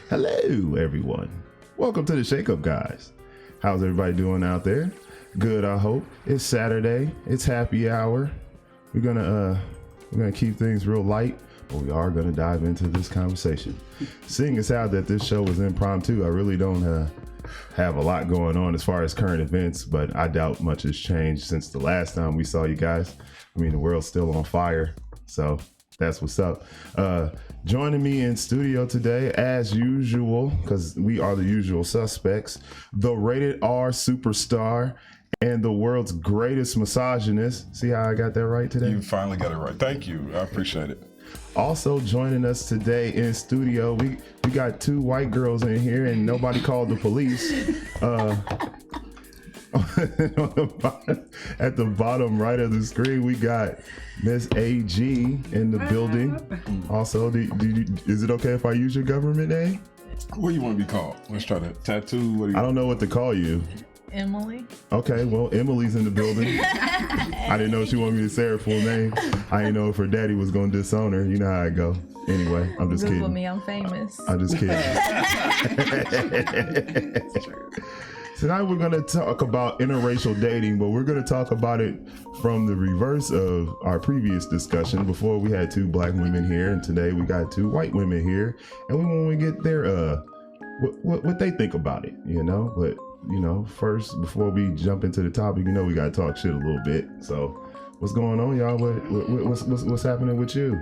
Hello, everyone. Welcome to the Shake Up, guys. How's everybody doing out there? Good, I hope. It's Saturday. It's happy hour. We're gonna keep things real light, but we are gonna dive into this conversation. Seeing as how that this show is impromptu, I really don't have a lot going on as far as current events, but I doubt much has changed since the last time we saw you guys. I mean, the world's still on fire, so that's what's up. Joining me in studio today, as usual, because we are the usual suspects, the rated R superstar and the world's greatest misogynist. See how I got that right today? You finally got it right. Thank you. I appreciate it. Also joining us today in studio, we got two white girls in here and nobody called the police. At the bottom right of the screen, we got Miss AG in the building. Also, is it okay if I use your government name? What do you want to be called? Let's try to tattoo. I don't know what to call you. Emily. Okay, well, Emily's in the building. I didn't know she wanted me to say her full name. I didn't know if her daddy was going to disown her. You know how I go. Anyway, I'm just Google kidding. me, I'm famous. I'm just kidding. Tonight we're going to talk about interracial dating, but we're going to talk about it from the reverse of our previous discussion. Before we had two black women here, and today we got two white women here, and we want to get their what they think about it, you know. But you know, first before we jump into the topic, you know, we got to talk shit a little bit. So, what's going on, y'all? What's happening with you?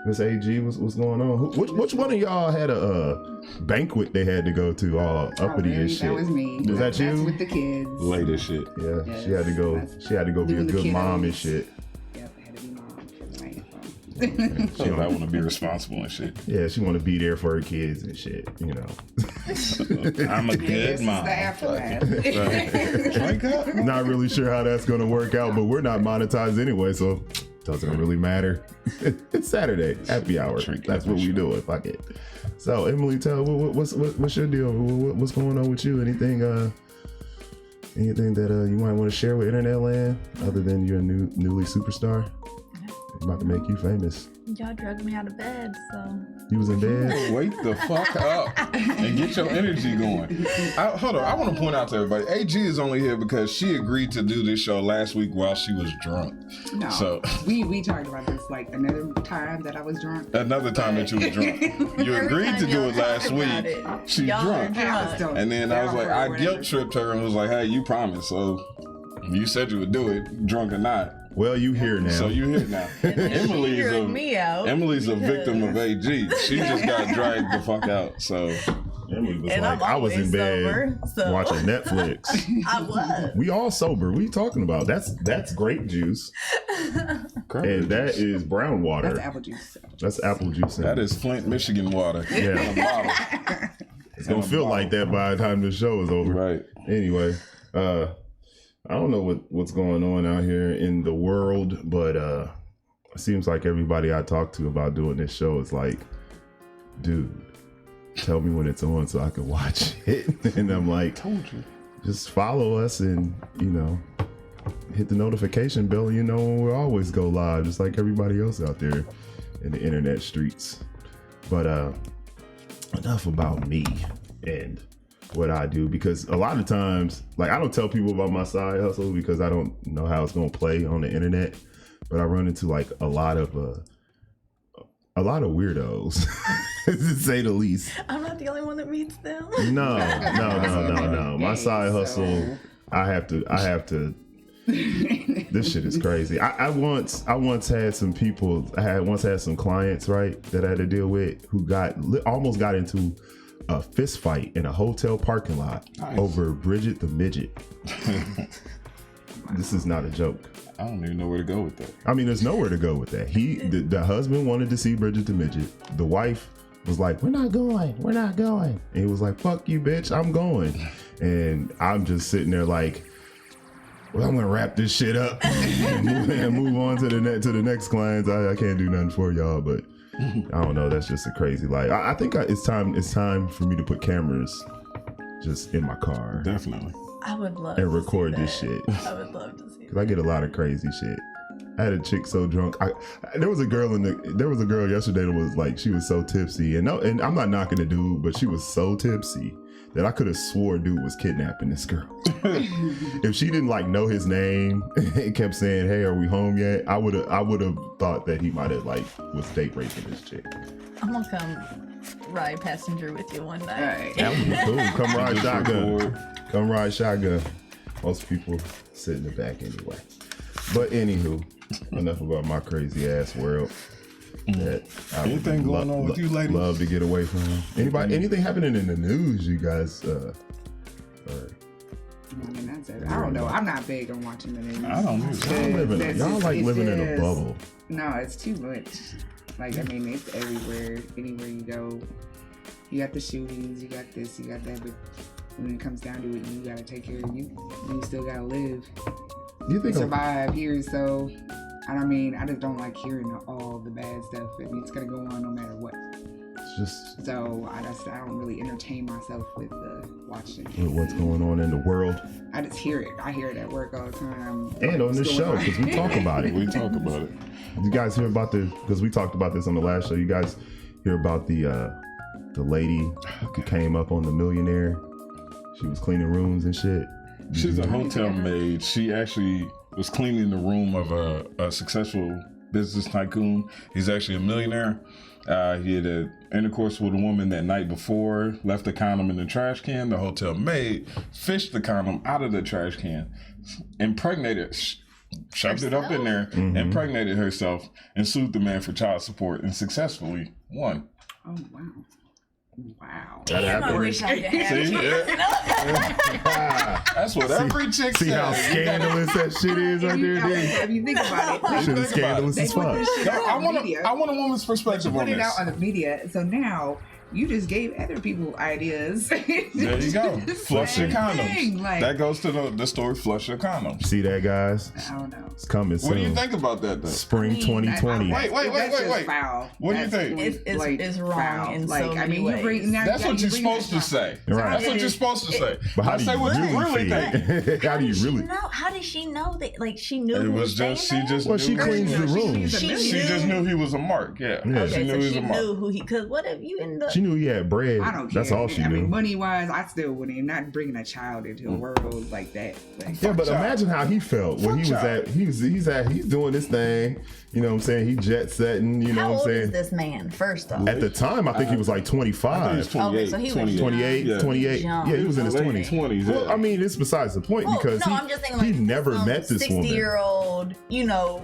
Miss AG, what's going on? Which one of y'all had a banquet they had to go to all uppity and shit? That was me. Was that you? That's with the kids. Late as shit. Yeah, Yes, she had to go. She had to go be a doing the good mom and kiddos. shit. Yep, I had to be mom. Right. So I want to be responsible and shit. Yeah, she want to be there for her kids and shit. You know, I'm a This good is mom. the aftermath. Drink up. not really sure how that's gonna work out, but we're not monetized anyway, so doesn't really matter. It's Saturday, happy hour. That's what we doing. Fuck it. So Emily, tell what's your deal? What's going on with you? Anything that you might want to share with internet land other than you're a newly superstar? About to make you famous. Y'all drugged me out of bed, so. You was in bed. Wake the fuck up and get your energy going. Hold on, I want to point out to everybody, AG is only here because she agreed to do this show last week while she was drunk. No, So we talked about this like another time that I was drunk. another time that you was drunk, you agreed to do it last week. She's Y'all are drunk, I was drunk. and then I was like, I Whatever. guilt tripped her and was like, hey, you promised, so you said you would do it, drunk or not. Well, you here now. So you here now. Emily's drugged me out. Emily's a because- victim of AG. She just got dragged the fuck out. So Emily was And like, I'm I was in always bed sober, so- watching Netflix. I was. We all sober. What are you talking about? That's grape juice, and that is brown water. That's apple juice. That's apple juice. that is Flint, Michigan water. Yeah. In a bottle. It's gonna feel like that by the time the show is over. Right. Anyway, I don't know what's going on out here in the world, but it seems like everybody I talk to about doing this show is like, dude, tell me when it's on so I can watch it. And I'm like, Told you. just follow us and, you know, hit the notification bell. You know, when we always go live, just like everybody else out there in the internet streets. But enough about me and what I do, because a lot of times, like, I don't tell people about my side hustle because I don't know how it's gonna play on the internet, but I run into like a lot of weirdos to say the least. I'm not the only one that meets them. No. My side hustle, I have to this shit is crazy. I once had some people, I once had some clients, right, that I had to deal with who almost got into a fist fight in a hotel parking lot over Bridget the Midget. This is not a joke. I don't even know where to go with that. I mean, there's nowhere to go with that. The husband wanted to see Bridget the Midget. The wife was like, we're not going. And he was like, fuck you, bitch, I'm going. And I'm just sitting there like, well, I'm gonna wrap this shit up and move on to the next clients. I can't do nothing for y'all, but I don't know. That's just a crazy life. I think it's time for me to put cameras just in my car Definitely. I would love and to record see this that. shit. I would love to see Cause I get a lot of crazy shit. I had a chick so drunk. There was a girl yesterday that was like, she was so tipsy, and I'm not knocking the dude, but she was so tipsy that I could have swore dude was kidnapping this girl. If she didn't like know his name and kept saying, "Hey, are we home yet?" I would have thought that he might have like was date raping this chick. I'm gonna come ride passenger with you one night. Right. That would be cool. Come ride Just shotgun. record. Come ride shotgun. Most people sit in the back anyway. But anywho, enough about my crazy ass world. That I would Anything going on with you, ladies? Love to get away from. Anything happening in the news? You guys, or I mean, that's it. I don't know. I'm not big on watching the news. I don't know. y'all like living in a just- bubble. No, it's too much. Like, I mean, it's everywhere. Anywhere you go, you got the shootings, you got this, you got that. But when it comes down to it, you gotta take care of you. You still gotta live. You think? Survive here, so. And I mean, I just don't like hearing all the bad stuff. I mean, it's gonna go on no matter what. It's just So I don't really entertain myself with watching with what's going on in the world I just hear it. I hear it at work all the time. and on this show because we talk about it. We talk about it. You guys hear about because we talked about this on the last show. You guys hear about the lady who came up on The Millionaire? She was cleaning rooms and shit. She's a hotel maid. She actually was cleaning the room of a successful business tycoon. He's actually a millionaire. He had an intercourse with a woman that night before, left the condom in the trash can. The hotel maid fished the condom out of the trash can, impregnated, shoved it up in there, impregnated herself, and sued the man for child support and successfully won. Oh wow. Wow. That I happened. wish I could have See, that's what every chick See how says. scandalous that shit is right there, dude? If you think about That it, shit is Think about it. scandalous they as put fuck. this shit out I on the want media. a woman's perspective Put on it this. out on the media. So now you just gave other people ideas. There you go. Flush your condoms. Like, That goes to the story. Flush your condoms. See that, guys? I don't know. It's coming soon. What do you think about that, though? Spring I mean, 2020. Wait. That's just foul. What do you That's think? It's wrong foul. in like, so I many mean, ways. you're bringing that. That's what you're bringing supposed that to say. Right. That's what you're supposed to say. But how I do say you what you really really think. think? How do you really? How did she know that? Like she knew. It who was just she staying just Well, knew she he cleans was- the room. She She knew. just knew he was a mark. Yeah. Yeah. there? She Okay, knew so he was she a mark. knew who he. Because what if you end up? She knew he had bread. I don't care. That's all she I knew. mean, money wise, I still wouldn't. Not bringing a child into a world like that. Like, Yeah, but child. imagine how he felt when Fuck he was child. he's doing this thing. You know what I'm saying? He jet setting. You know How what I'm old is saying? this man? First off, At the time, I think he was like I think he's 25, 28. Okay, so he was 28. 28, Yeah. 28. Young. Yeah, he was in his Late 20s. 20s. Well, yeah. I mean, it's besides the point well, because no, I'm just thinking like he never some met this woman. 60-year-old, you know,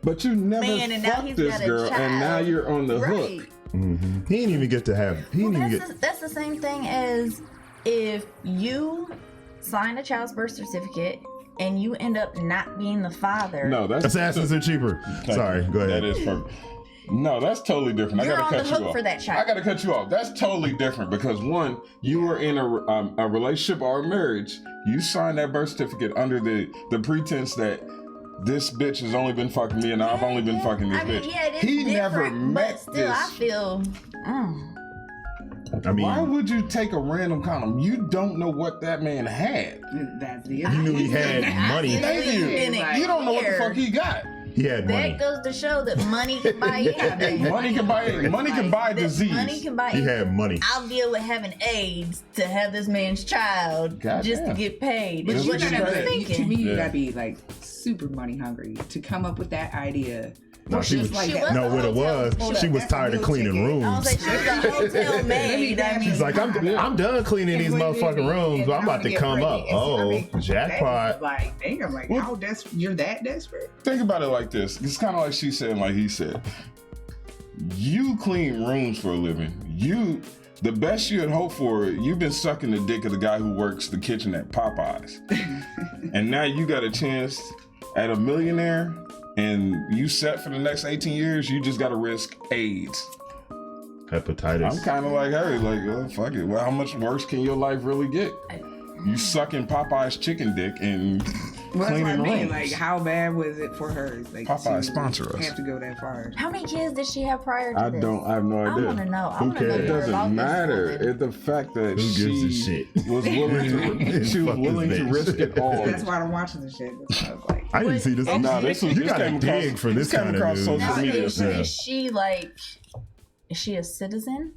But you never man, and now fucked he's this got a girl, child. and now you're on the right. hook. He didn't even get to have. He Well, didn't even get. that's the same thing as if you sign a child's birth certificate and you end up not being the father. No, that's Assassins are cheaper. Thank Sorry, you. go ahead. That is perfect. No, that's totally different. You're I gotta on cut the you hook off. for that child. I gotta cut you off. That's totally different because one, you were in a relationship or a marriage. You signed that birth certificate under the pretense that this bitch has only been fucking me and I've only been fucking this I mean, bitch. yeah, it is He never different, met but still, this. I feel. I mean, Why would you take a random condom? You don't know what that man had. that's the he knew he had money. Thank you. Didn't You don't know what the care. fuck he got. He had money. That goes to show that money can buy anything. Money can buy That disease. Money can buy He anything. had money. I'll deal with having AIDS to have this man's child Goddamn. just to get paid. But Is you what gotta she was have to- thinking. To me, you Yeah. gotta be like super money hungry to come up with that idea. No, she was. like She that. was No, a what it was, hotel- she was That's a tired of meal cleaning ticket. I was like, rooms. she was a hotel maid. I mean, She's like, I'm done cleaning these motherfucking rooms, but I'm about to come up. Oh, jackpot. Like, damn, like, how desperate? You're that desperate? Think about it like this. It's kind of like she said and like he said. You clean rooms for a living. The best you had hoped for, you've been sucking the dick of the guy who works the kitchen at Popeyes. And now you got a chance at a millionaire and you set for the next 18 years, you just got to risk AIDS. Hepatitis. I'm kind of like, hey, like, oh, fuck it. Well, how much worse can your life really get? You sucking Popeye's chicken dick and Well, that's what I cleaning mean. rooms. Like, how bad was it for her? Like, Popeye, to sponsor us. have to go that far. How many kids did she have prior to I this? have no I idea. want to know. I Who want to know cares? It more about doesn't this matter. woman. It's the fact that Who gives a she shit? was willing to she was Fuck willing this to bitch. risk it all. That's why I'm watching this shit. That's why I was like, I didn't see this. Nah, this was you this gotta came across, dig for this came kind of across news. social Now, media. is Yeah. she like? Is she a citizen?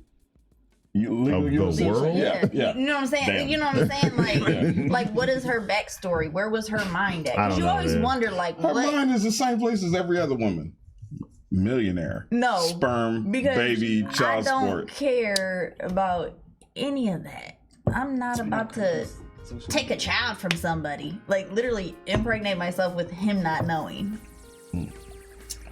Legal Of use? the world? Yeah. You know what I'm saying? Damn. You know what I'm saying? Like, like, what is her backstory? Where was her mind at? I Because don't you know, always man. wonder, like, Her what? mind is the same place as every other woman. Millionaire. No, Sperm, because baby, I child don't support. care about any of that. I'm not about to take a child from somebody. Like, literally impregnate myself with him not knowing.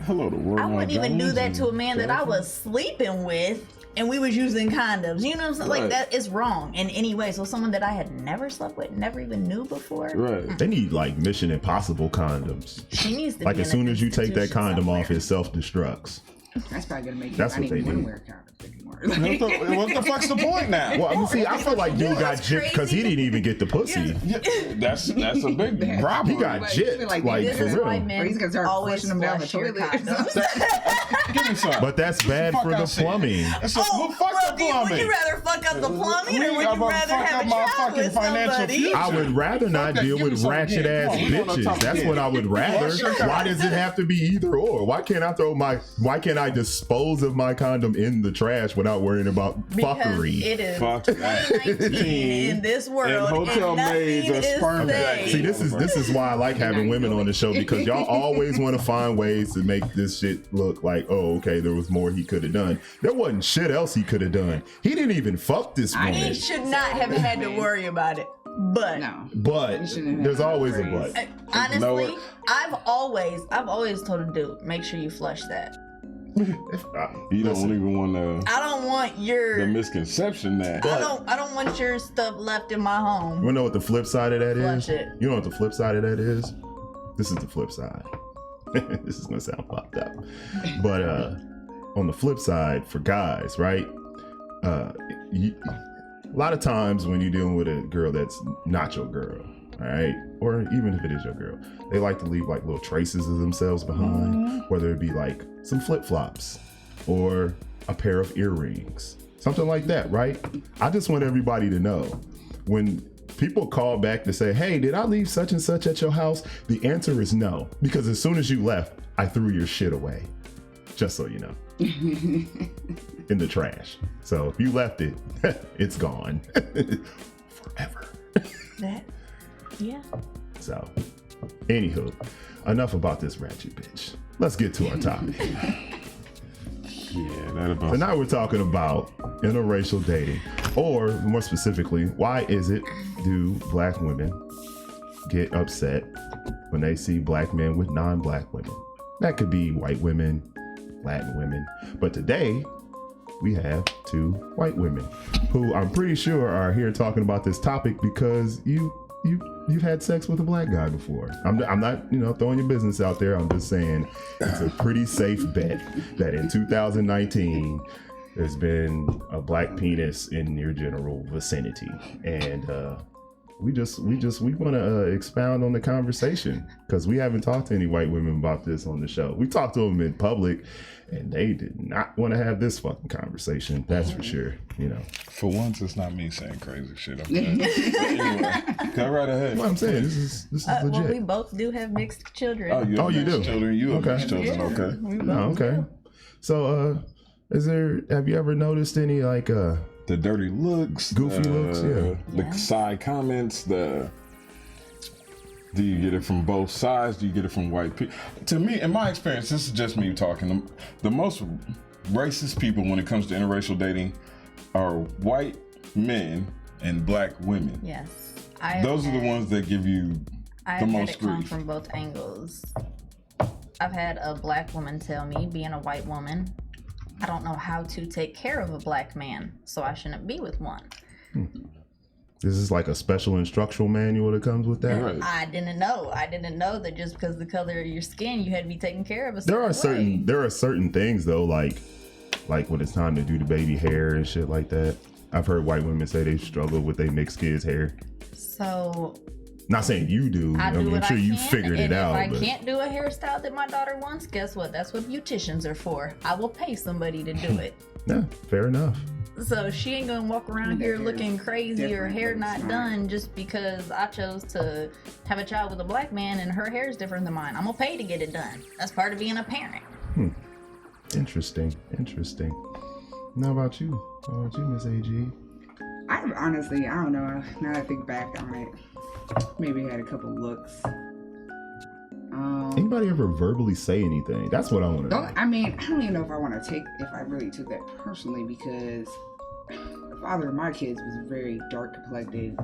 Hello, the world. I wouldn't even do that to a man that I was sleeping with, and we was using condoms. You know what I'm saying? Right. Like, that is wrong in any way. So someone that I had never slept with, never even knew before. Right. They need like Mission Impossible condoms. She needs to Like be as in a soon as you take that institution condom somewhere. off, it self-destructs. that's probably gonna make That's I what don't they even need. want to wear condoms anymore. What the fuck's the point now? Well, I mean, see, I feel like dude got what's gypped because he crazy? didn't even get the pussy. Yeah, that's a big robbery. He got Like, you feel gypped, like like this for This is why real. Or men he's gonna start always flushing them down the flush your toilet or condoms. Give me some. But that's bad Fuck for the out shit. plumbing. That's a, Oh, well, fuck well, the plumbing. would you rather fuck up the plumbing or would I'm you gonna rather fuck have up a my child fucking with financial somebody? future. I would rather not that. deal Give me with some ratchet again. ass Come on, we gonna bitches. talk That's again. what I would rather. Wash your Why does it have to be either or? Why can't I dispose of my condom in the trash without worrying about Because fuckery? it is Fuck that. 2019 in this world, And hotel and maids nothing are is sperm safe. bags. See, this is why I like having women on the show, because y'all always want to find ways to make this shit look like, oh, okay, there was more he could have done. There wasn't shit else he could have done. He didn't even fuck this He woman. should not have had to worry about it. But No. But You shouldn't there's have always a praise. but. honestly, know what? I've always told a dude, make sure you flush that. You don't even want I don't want the your misconception that. I don't want your stuff left in my You home. wanna know what the flip side of that is? Flush it. You know what the flip side of that is? This is the flip side. This is gonna sound fucked up. But on the flip side, for guys, right? A lot of times when you're dealing with a girl that's not your girl, all right, or even if it is your girl, they like to leave like little traces of themselves behind, whether it be like some flip-flops or a pair of earrings, something like that, right? I just want everybody to know, when people call back to say, hey, did I leave such and such at your house? The answer is no, because as soon as you left, I threw your shit away, just so you know. In the trash. So if you left it, it's gone forever. That, yeah. So, anywho, enough about this ratchet bitch. Let's get to our topic. Yeah, that about. So now we're talking about interracial dating, or more specifically, why is it do black women get upset when they see black men with non-black women? That could be white women, Latin women, but today we have two white women who I'm pretty sure are here talking about this topic because you've had sex with a black guy before. I'm not throwing your business out there. I'm just saying it's a pretty safe bet that in 2019 there's been a black penis in your general vicinity, and we want to expound on the conversation because we haven't talked to any white women about this on the show. We talked to them in public, and they did not want to have this fucking conversation. That's for sure. For once, it's not me saying crazy shit. I'm glad. But anyway, go right ahead. What I'm saying, this is legit. Well, we both do have mixed children. Oh, you do? Children, you have Okay. mixed children. Okay. We No, both okay. do. So, have you ever noticed any like The dirty looks, Goofy looks, yeah. The Yeah. side comments, do you get it from both sides? Do you get it from white people? To me, in my experience, this is just me talking. The most racist people when it comes to interracial dating are white men and black women. Yes. Those are the ones that give you I've the had most it come grief. from both angles. I've had a black woman tell me, being a white woman, I don't know how to take care of a black man, so I shouldn't be with one. this is like a special instructional manual that comes with that. Right. I didn't know. I didn't know that just because of the color of your skin, you had to be taken care of a There are certain way. there are certain things though, like when it's time to do the baby hair and shit like that. I've heard white women say they struggle with their mixed kids' hair. So Not saying you do. I do I'm what sure I you can, figured it and out. if I but can't do a hairstyle that my daughter wants, guess what? That's what beauticians are for. I will pay somebody to do it. yeah, fair enough. So she ain't gonna walk around here looking crazy or hair not done just because I chose to have a child with a black man and her hair is different than mine. I'm gonna pay to get it done. That's part of being a parent. Interesting. Now about you? How about you, Miss AG? I honestly, I don't know. Now that I think back on it, maybe had a couple looks. Anybody ever verbally say anything? That's what I want to know. I mean, I don't even know if I really took that personally, because the father of my kids was very dark complected,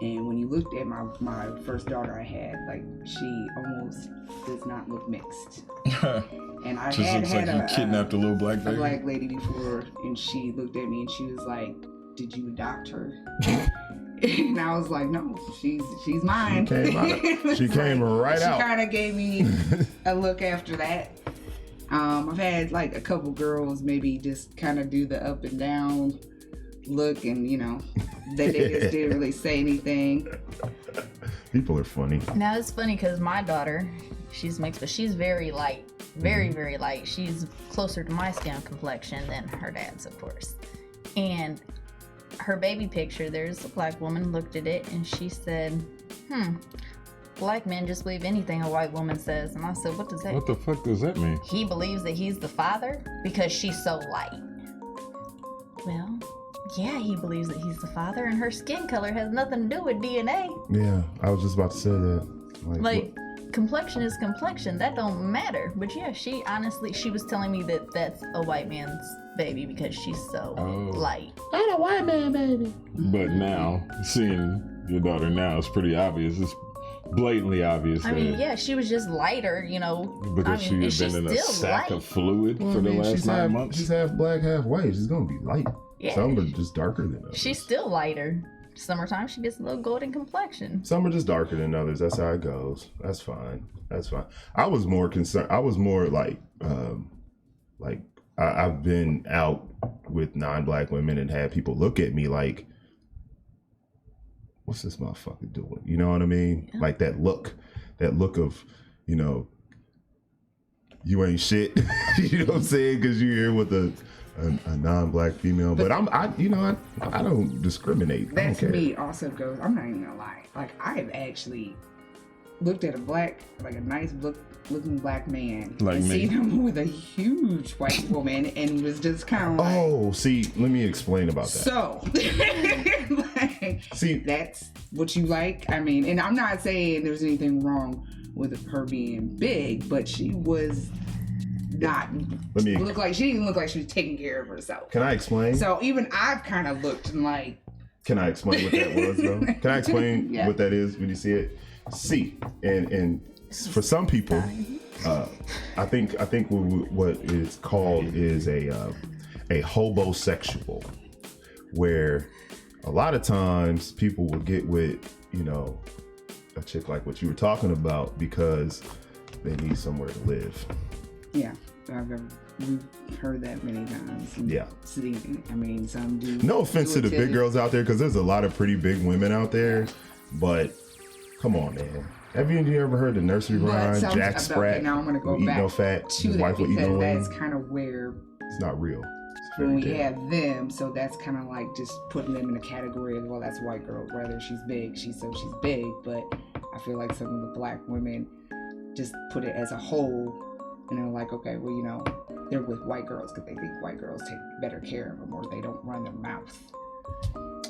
and when you looked at my first daughter I had, like, she almost does not look mixed. And I just looks like you kidnapped a little black baby. A black lady before, and she looked at me and she was like, "Did you adopt her?" And I was like, "No, she's mine." She came right out. She kind of gave me a look after that. I've had like a couple girls maybe just kind of do the up and down look, and they just didn't really say anything. People are funny. Now it's funny because my daughter, she's mixed, but she's very light, very light. She's closer to my skin complexion than her dad's, of course. And her baby picture, there's a black woman looked at it and she said, black men just believe anything a white woman says. And I said, what does that mean? What the fuck does that mean? He believes that he's the father because she's so light. Well, yeah, he believes that he's the father, and her skin color has nothing to do with DNA. Yeah, I was just about to say that. Like complexion is complexion. That don't matter. But yeah, she was telling me that that's a white man's baby because she's so light. Not a white man baby. But now, seeing your daughter now, it's pretty obvious. It's blatantly obvious. I mean, yeah, she was just lighter, Because she had been in a sack of fluid for the last 9 months. She's half black, half white. She's gonna be light. Yeah. Some are just darker than others. She's still lighter. Summertime, she gets a little golden complexion. Some are just darker than others. That's how it goes. That's fine. I was more concerned. I was more I've been out with non-black women and had people look at me like, what's this motherfucker doing? You know what I mean? Yeah. Like that look of, you ain't shit. You know what I'm saying? Because you're here with a non-black female, but I don't discriminate. That to me also goes, I'm not even gonna lie. Like, I've actually looked at a nice looking black man, like and me, seen him with a huge white woman, and was just kind of like, oh, see, let me explain about that. So, see, that's what you like. I mean, and I'm not saying there's anything wrong with her being big, but she was not she didn't look like she was taking care of herself. Can I explain? So even I've kind of looked and like, can I explain what that was though? Can I explain what that is when you see it? See, and for some people, I think what it's called is a hobosexual, where a lot of times people will get with a chick like what you were talking about because they need somewhere to live. Yeah, we've heard that many times. Yeah. I mean, some do. No offense to the big girls out there, because there's a lot of pretty big women out there, but come on, man. Have you ever heard the nursery rhyme, Jack Sprat? Okay, now I'm going to go back no fat, to his that, wife will eat no because that's wing. kind of where it's not real. When we have them, so that's kind of like just putting them in a category of, well, that's a white girl. Whether she's big, she's big. But I feel like some of the black women just put it as a whole. And they're like, okay, well, they're with white girls because they think white girls take better care of them, or they don't run their mouth.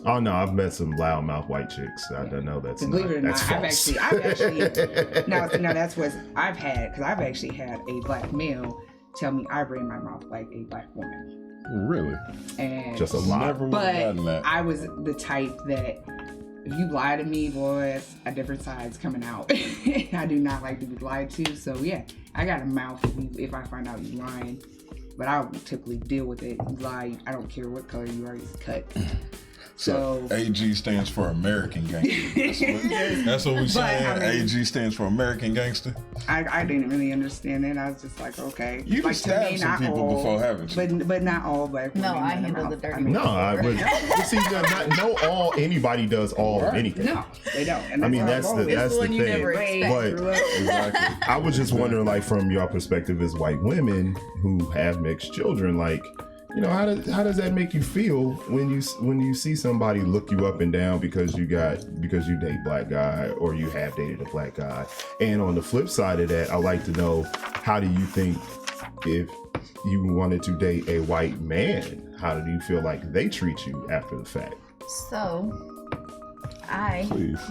Oh no, I've met some loudmouth white chicks. I don't know that's not. Believe it or not, false. I've actually now that's what I've had, because I've actually had a black male tell me I ran my mouth like a black woman. Really? And just a lot. Never but that. I was the type that, if you lie to me, boy, a different side's coming out. I do not like to be lied to. So yeah, I got a mouth if I find out you lying. But I'll typically deal with it. You lie, I don't care what color you are, it's cut. So AG stands for American Gangster. That's what we saying. I mean, AG stands for American Gangster. I didn't really understand it. I was just like, okay. You like, stabbed some people before, haven't you? But not all black women. No, I handle the dirty. But see, anybody does all of anything. No, they don't. And I mean, that's the one you thing. never expect. But Exactly. I was just wondering, like, from your perspective as white women who have mixed children, like, you know, how does that make you feel when you see somebody look you up and down because you date black guy or you have dated a black guy? And on the flip side of that, I like to know, how do you think if you wanted to date a white man, how do you feel like they treat you after the fact? So, I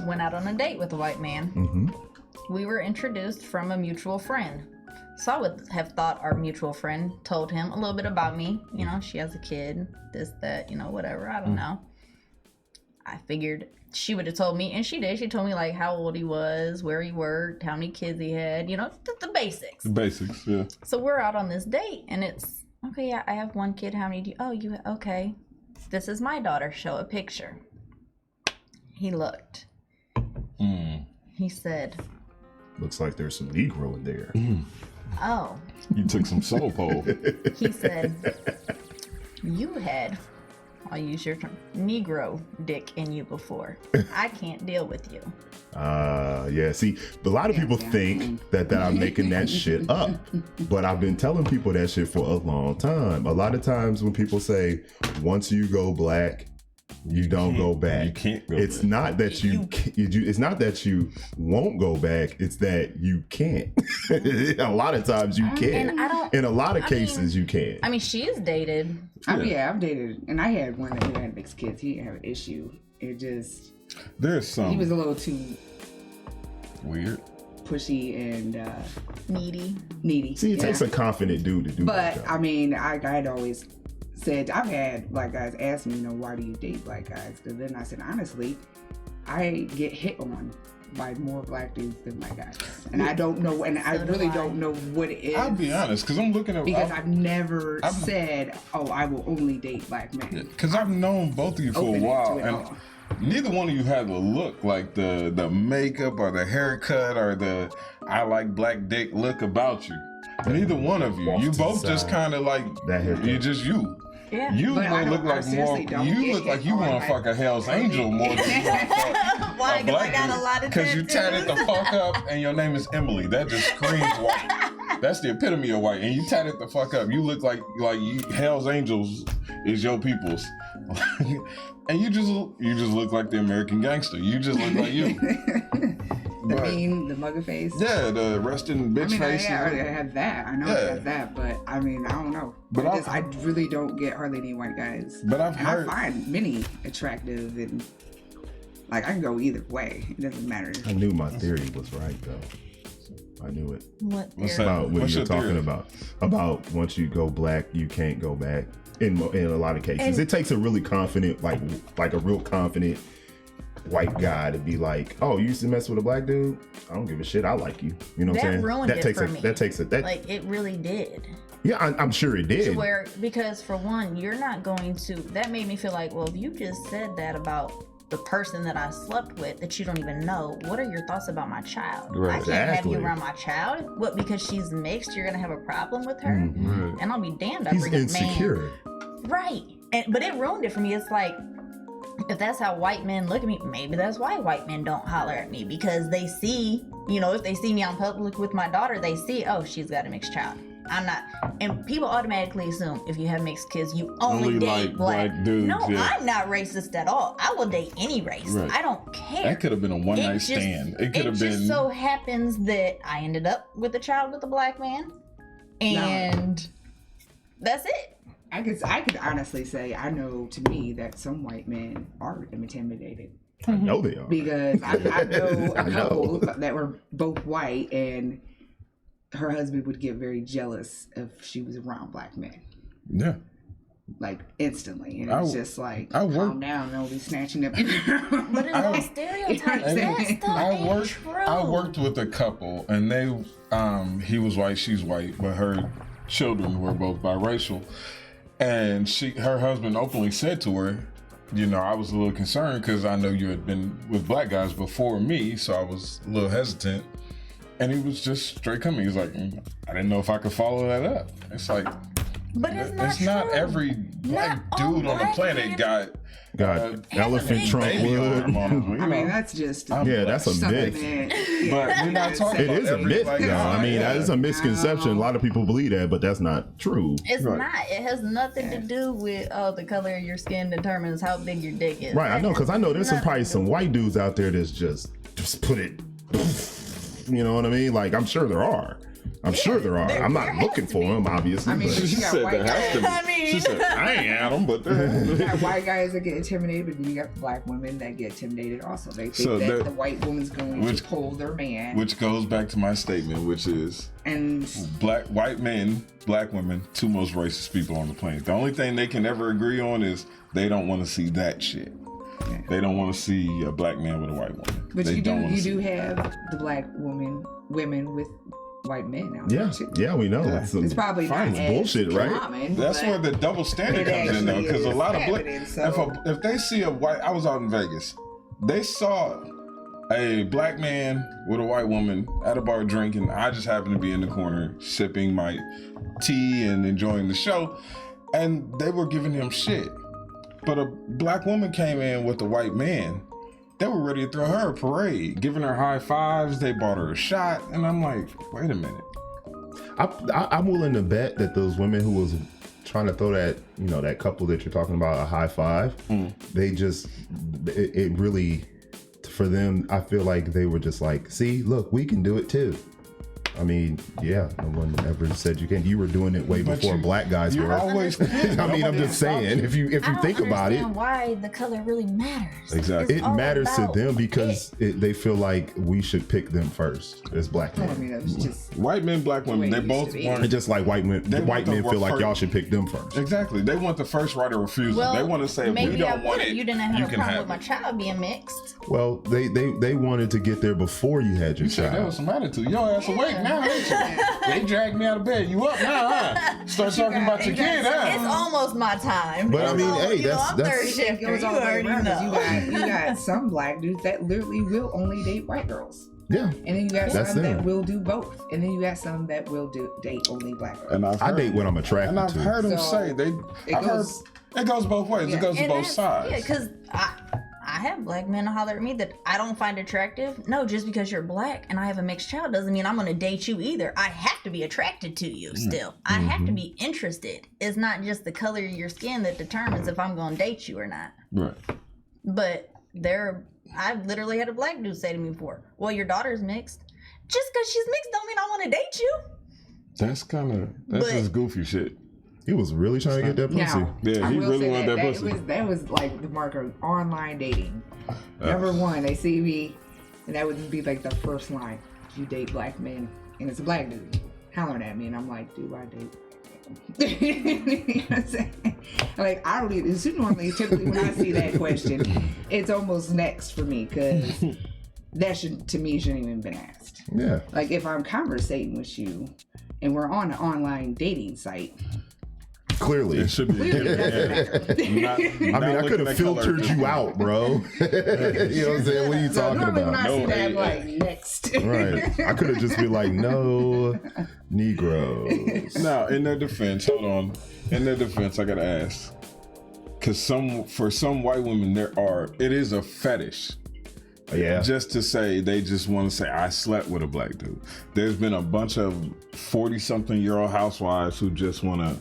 went out on a date with a white man. Mm-hmm. We were introduced from a mutual friend. So I would have thought our mutual friend told him a little bit about me. You know, she has a kid, this, that, you know, whatever. I don't know. I figured she would have told me, and she did. She told me, like, how old he was, where he worked, how many kids he had, you know, the basics. The basics, yeah. So we're out on this date, and it's, okay, yeah, I have one kid. How many do you, oh, you, okay. This is my daughter. Show a picture. He looked. He said, looks like there's some Negro in there. Oh. You took some soul pole. He said, you had, I'll use your term, Negro dick in you before. I can't deal with you. Yeah, see, a lot of people think that I'm making that shit up, but I've been telling people that shit for a long time. A lot of times when people say, once you go black, you don't go back. You can't go It's back. not that it's not that you won't go back. It's that you can't. A lot of times you can. And I don't. In a lot of cases, you can. I mean, she is dated. Yeah, I've dated, and I had one that had mixed kids. He didn't have an issue. It just, There's some he was a little too weird. pushy and Needy. See, it takes a confident dude to do that. But I mean, I'd always said, I've had black guys ask me, you know, why do you date black guys? Because then I said, honestly, I get hit on by more black dudes than white guys, and I don't know, and I really don't know what it is. I'll be honest, because I'm looking at I've never said, oh, I will only date black men. Because I've known both of you for a Open while, to it and all. neither one of you had the look, like the makeup or the haircut or the I like black dick look about you. Neither one of you. You both just kind of like That haircut. you just you. Yeah. You But I look don't- I like seriously more. don't You get look like hit you on want by- to fuck a Hell's Angel more than you want to fuck Why? a Because I black got dude. a lot of Because you tatted the fuck up and your name is Emily. That just screams white. That's the epitome of white. And you tatted the fuck up. You look like you Hell's Angels is your people's. And you just look like the American Gangster. You just look like you. The mugger face. Yeah, the resting bitch face. I had that. I know I had that, but I mean, I don't know. But I really don't get hardly any white guys. But I've And heard. I find many attractive, and like I can go either way. It doesn't matter. I knew my theory was right, though. I knew it. What? What's theory? that? About what What's you're your talking theory? about once you go black, you can't go back. In a lot of cases, And- it takes a really confident, like a real confident white guy to be like, "Oh, you used to mess with a black dude? I don't give a shit. I like you." You know what I'm That saying? ruined it for me. That takes that. Like, it really did. Yeah, I'm sure it did. Because for one, you're not going to. That made me feel like, well, if you just said that about the person that I slept with that you don't even know, what are your thoughts about my child? Right. I can't have Exactly. you around my child. What? Because she's mixed, you're gonna have a problem with her? Mhm. And I'll be damned. I He's bring a man. insecure. Right. But it ruined it for me. It's like, if that's how white men look at me, maybe that's why white men don't holler at me, because they see, you know, if they see me out in public with my daughter, they see, oh, she's got a mixed child. I'm not, and people automatically assume if you have mixed kids, you only date like black. black dudes, No, yeah. I'm not racist at all. I will date any race. Right. I don't care. That could have been a one night just- stand. It could have just been. so happens that I ended up with a child with a black man, and that's it. I could honestly say I know, to me, that some white men are intimidated, I know they are. because I know I a know. couple that were both white, and her husband would get very jealous if she was around black men, Yeah. like instantly, and I it's w- just like, I work- calm down, they'll be snatching up. But it's I- all stereotypes. And That stuff ain't true. I worked with a couple, and they, he was white, she's white, but her children were both biracial, and her husband openly said to her, you know, I was a little concerned because I know you had been with black guys before me, so I was a little hesitant. And he was just straight coming. He's like, I didn't know if I could follow that up. It's like, But it's not true. every black Not all dude on the black planet men got elephant trunk baby arm wood. on him, you I mean, know? that's just Yeah, that's a something myth. But we're not talking It about is a every myth, black though. guy. I mean, that is a misconception. A lot of people believe that, but that's not true. It's Right. not. It has nothing to do with the color of your skin determines how big your dick is. Right, I know, because I know there's some Nothing probably to do some with white dudes out there that's just put it. You know what I mean? Like, I'm sure there are. I'm sure there are. I'm not there has looking to for be. them, obviously. I mean, but She You got said white there has to be. I mean- She said, I ain't at them, but You got white guys that get intimidated, but then you got black women that get intimidated also. They think So that there- the white woman's going which- to pull their man. which goes back to my statement, which is And white men, black women, two most racist people on the planet. The only thing they can ever agree on is they don't want to see that shit. Yeah. They don't want to see a black man with a white woman. but They you don't wanna do see- have the black women with white men out yeah, there too. yeah, we know. Yeah. It's It's probably Fine, not it's as bullshit, right? common, That's but where the double standard it comes in, though, actually because a is lot of black. happening, so- If they see a white, I was out in Vegas. They saw a black man with a white woman at a bar drinking. I just happened to be in the corner sipping my tea and enjoying the show, and they were giving him shit. But a black woman came in with a white man. They were ready to throw her a parade, giving her high fives. They bought her a shot, and I'm like, wait a minute. I'm willing to bet that those women who was trying to throw that, you know, that couple that you're talking about a high five, they just, it really, for them, I feel like they were just like, see, look, we can do it too. I mean, yeah, no one ever said you can't. You were doing it way But before you- black guys You're were. always. I mean, I'm just saying, if you I don't think about it, understand why the color really matters. Exactly. It's it all matters to about them because they feel like we should pick them first as black I men. mean, it was just White men, black women, The they way it used both to be. want. It's just like white men want the feel like first- y'all should pick them first. Exactly. They want the first right of refusal. Well, They want to say, if maybe we don't I want would. it, You didn't you have a can problem have with my it. child being mixed. Well, they wanted to get there before you had your You said there was child. some attitude. Your ass awake now, ain't you? They dragged me out of bed. You up now, huh? Start talking about your kid, It's huh? almost my time. But I mean, hey, you know, that's- I'm that's- third it shifter. goes You all the way already around. 'Cause know. You got some black dudes that literally will only date white girls. Yeah, And then you got That's some them. that will do both. And then you got some that will date only black girls. And I've I heard, date what I'm attracted and I've to. heard them So, say they. it I've heard goes- it goes both ways. Yeah. It goes to And both that's- sides. Yeah, because I have black men holler at me that I don't find attractive. No, just because you're black and I have a mixed child doesn't mean I'm going to date you either. I have to be attracted to you still. I have to be interested. It's not just the color of your skin that determines if I'm going to date you or not. Right. But I've literally had a black dude say to me before, well, your daughter's mixed. Just because she's mixed don't mean I want to date you. That's But- just goofy shit. He was really trying to get that pussy. Now, Yeah, I he will really say wanted that pussy. That was like the mark of online dating. Number one, they see me, and that would be like the first line. You date black men, and it's a black dude hollering at me, and I'm like, do I date? You know what I'm saying? Like, I don't even, typically when I see that question, it's almost next for me, because that to me shouldn't even been asked. Yeah. Like, if I'm conversating with you, and we're on an online dating site, Clearly. It should be. clearly it doesn't matter. I I could have filtered you out, bro. You know what I'm saying? What are you So talking normally when about? I see No, that, I'm hey, like, next. Right. I could have just been like, no Negroes. Now, in their defense, hold on. In their defense, I gotta ask, because for some white women, it is a fetish. Yeah. Just to say, they just want to say, I slept with a black dude. There's been a bunch of 40-something-year-old housewives who just want to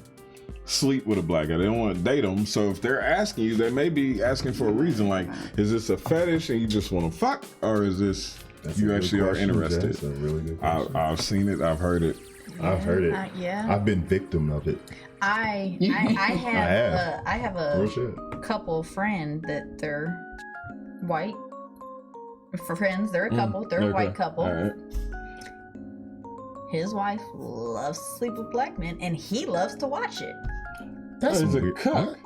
sleep with a black guy. They don't want to date them. So if they're asking you, they may be asking for a reason. Like, is this a fetish and you just want to fuck? Or is this That's a you good actually question, are Jay. interested? That's a really good question. I've seen it. I've heard it. I've heard it. Yeah. I've been victim of it. I have Real shit. a couple friend that they're white. For friends, they're a couple. They're a Okay. white couple. All right. His wife loves to sleep with black men, and he loves to watch it. That's He's a weird. cuck.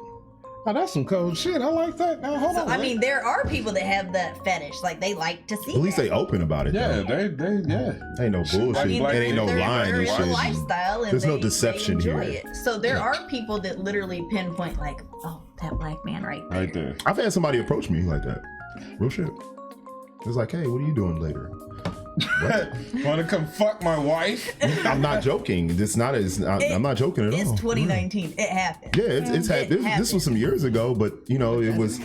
Oh, that's some cold shit. I like that. Now hold So on. I mean, there are people that have that fetish, like they like to see. At least that. they open about it, yeah, though. they Ain't no bullshit. I mean, it ain't no there lying and is a shit. lifestyle, and There's no they deception enjoy here. it. So there are people that literally pinpoint, like, oh, that black man right there. Right there. I've had somebody approach me like that. Real shit. It's like, hey, what are you doing later? Want to come fuck my wife? I'm not joking. I'm not joking at all. It's 2019. It happened. Yeah, it's happened. This was some years ago, but you know, it was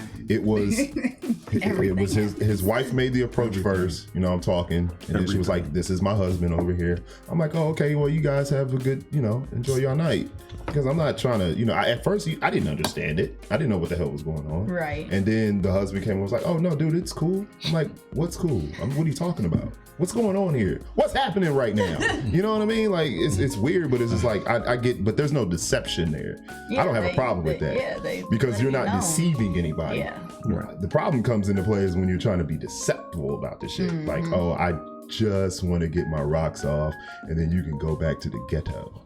his wife made the approach first. You know, I'm talking, and then she was like, "This is my husband over here." I'm like, "Oh, okay. Well, you guys have a good, enjoy your night." Because I'm not trying to, at first I didn't understand it. I didn't know what the hell was going on. Right. And then the husband came and was like, "Oh no, dude, it's cool." I'm like, "What's cool? What are you talking about? What's going on here? What's happening right now?" You know what I mean? Like it's weird, but it's just like I get, but there's no deception there. Yeah, I don't have a problem with that. Because you're not deceiving anybody. Yeah. Right. The problem comes into play is when you're trying to be deceptive about the shit. Like, oh, I just want to get my rocks off, and then you can go back to the ghetto.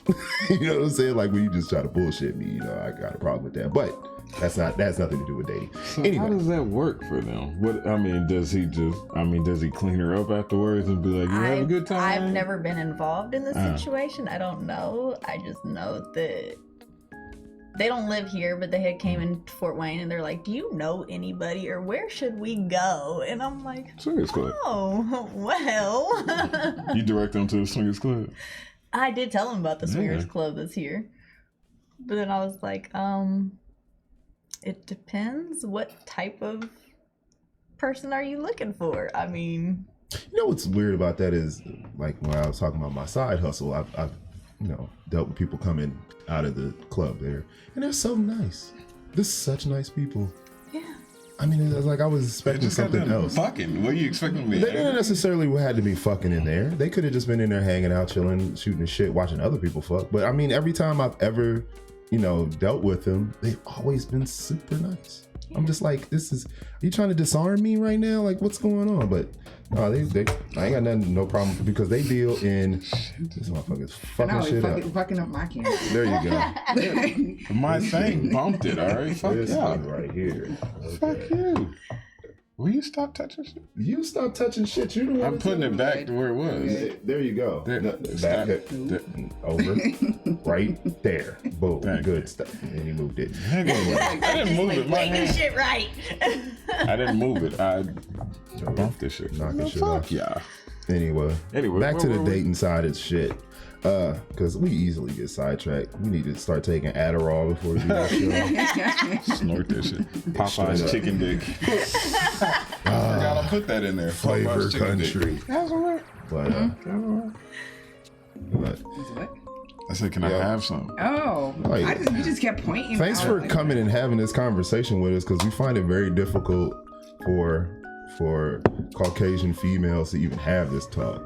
You know what I'm saying? Like when you just try to bullshit me, I got a problem with that. But that's nothing to do with dating. So anyway, how does that work for them? Does he clean her up afterwards and be like, you have a good time? I've never been involved in the situation. I don't know. I just know that they don't live here, but they had came in Fort Wayne, and they're like, "Do you know anybody, or where should we go?" And I'm like, Swingers Club. "Oh, well." You direct them to the Swingers Club? I did tell them about the Swingers Club that's here, but then I was like, it depends. What type of person are you looking for? I mean, what's weird about that is, like when I was talking about my side hustle, I've dealt with people coming out of the club there, and they're so nice. They're such nice people. yeah. I mean, it was like I was expecting something else. Fucking. What are you expecting me? They didn't necessarily had to be fucking in there. They could have just been in there hanging out, chilling, shooting shit, watching other people fuck. But I mean, every time I've ever, dealt with them, they've always been super nice. I'm just like, are you trying to disarm me right now? Like, what's going on? But I ain't got no problem because they deal in this motherfucker's fucking shit up. Fucking up my camera. There you go. My thing bumped it, all right? Fuck This yeah. one right here. Fuck Okay. you. Will you stop touching shit? You stop touching shit. You the one I'm putting it back to where it was. There you go. There. Back over. Right there. Boom. Thank Good stuff. And he moved it. I didn't move it. My Make this hand. shit right. I didn't move it. I bumped this shit. Knocking shit fuck off. yeah. Anyway, back to where the were we? dating side of shit. Because we easily get sidetracked. We need to start taking Adderall before we do this show. Snort this shit. Popeye's Straight up. chicken dick. I gotta put that in there. Flavor Popeye's chicken dick. country. That's all right. But What? I said, can I Yeah. have some? Oh, Like, you just kept pointing. thanks I for was like, coming and having this conversation with us because we find it very difficult for Caucasian females to even have this talk.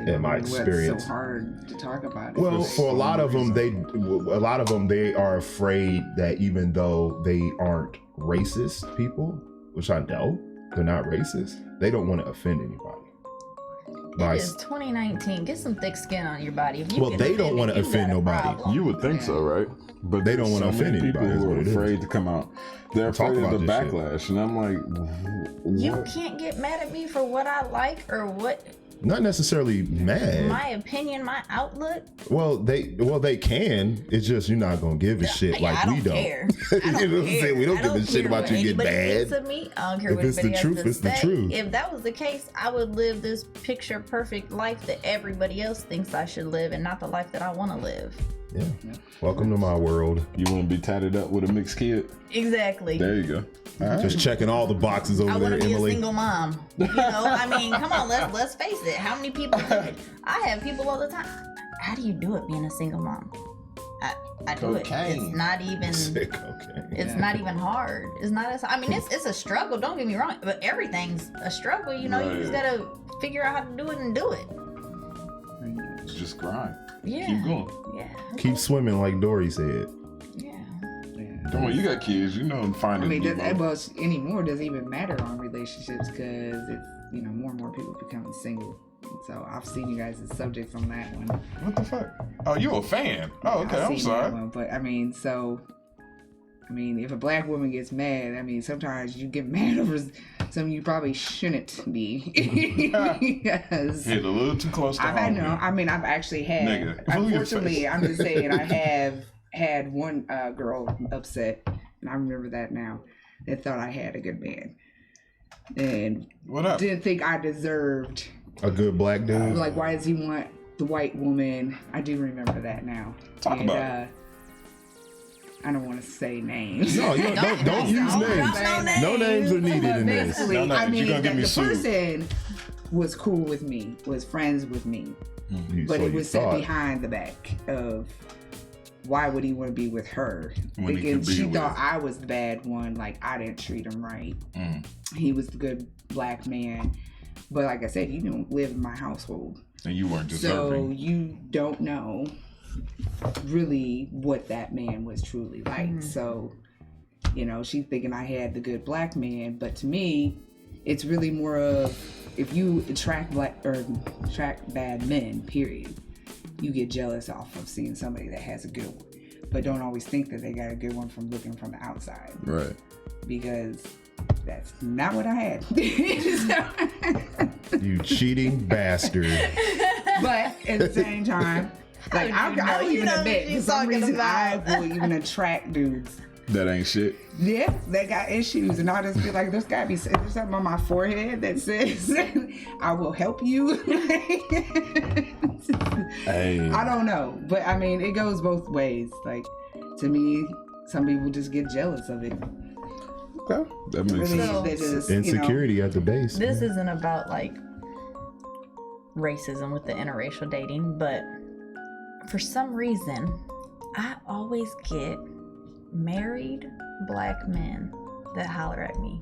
In my experience. What's so hard to talk about? Well, for a lot of them, they are afraid that even though they aren't racist people, which I know they're not racist, they don't want to offend anybody. It is 2019. Get some thick skin on your body. If you Well, get they don't offended, wanna you offend got a nobody. problem. You would think so, right? But They don't there's wanna so many offend people anybody, is who what are it is. afraid to come out. They're Talk afraid of about the this shit. backlash, and I'm like, You what? can't get mad at me for what I like or what Not necessarily mad. my opinion, my outlook. Well, they can. It's just you're not gonna give a shit like I we don't. care. You I know what I'm care. saying? We don't I give a shit care about what you getting anybody mad. thinks of me. I don't care If what it's the anybody truth, has to it's the say. truth. If that was the case, I would live this picture perfect life that everybody else thinks I should live, and not the life that I want to live. Yeah. Welcome to my world. You want to be tatted up with a mixed kid? Exactly. There you go. All right. Just checking all the boxes over I there, want to be Emily. a single mom. You know, I mean, come on, let's face it. How many people do it? I have people all the time. How do you do it being a single mom? I do it. Cocaine. It's not even. Sick, okay. It's not even hard. It's not as. I mean, it's a struggle. Don't get me wrong, but everything's a struggle. You know, you just Right. gotta figure out how to do it and do it. Just grind. Yeah. Keep going. Yeah. Keep swimming like Dory said. Yeah. Come on, you got kids. You know, I finding. mean, you know. well, anymore doesn't even matter on relationships because it's more and more people becoming single. So I've seen you guys as subjects on that one. What the fuck? Oh, you a fan? Oh, okay. I've I'm seen that sorry. one, but if a black woman gets mad, sometimes you get mad over something you probably shouldn't be. Because Hit a little too close to home. I've actually had. Nigga, who your Unfortunately, face? I'm just saying I have had one girl upset and I remember that now, that thought I had a good man. And What up? didn't think I deserved, A good black dude. like, why does he want the white woman? I do remember that now. Talk about it. I don't want to say names. No, don't use names. No names are needed in this. Basically, No names. I mean, You're gonna get me the sued. person was cool with me, was friends with me, but So it you was set thought. behind the back of why would he want to be with her? When he Thinking could be she with- thought I was the bad one, like I didn't treat him right. He was the good black man, but like I said, he didn't live in my household, And you weren't so deserving. you don't know really what that man was truly like. Mm-hmm. So, you know, she's thinking I had the good black man, but to me, it's really more of, if you attract bad men, period, you get jealous off of seeing somebody that has a good one, but don't always think that they got a good one from looking from the outside, Right. because that's not what I had. You cheating bastard. But at the same time, like I will even admit, for some reason, I will even attract dudes. That ain't shit. Yeah, they got issues, and I'll just be like, there's gotta be something on my forehead that says I will help you. Hey. I don't know, but I mean, it goes both ways. Like, to me, some people just get jealous of it. Okay. That makes Really, sense. they just, Insecurity at the base. This isn't about like racism with the interracial dating, but for some reason, I always get married black men that holler at me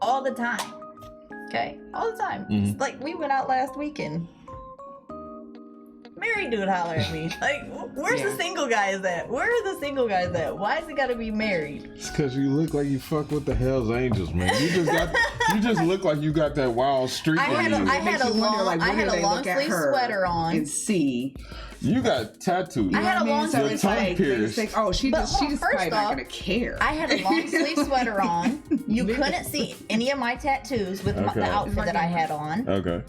all the time. Okay, all the time. Mhm. It's like we went out last weekend. Married dude holler at me. Like, where's the Yeah. single guys at? Where are the single guys at? Why is it gotta be married? It's because you look like you fuck with the Hell's Angels, man. You just look like you got that wild streak I had in a- you. I had Makes you wonder, long- like, I when had do a they long look at sleeve her sweater on. and see. You got tattoos. I had a long So sleeve it's sweater. like, pierced. they think, oh, she But just hold on, she's first probably not off, gonna care. I had a long sleeve sweater on. You couldn't see any of my tattoos with Okay. the outfit that I had on. Okay.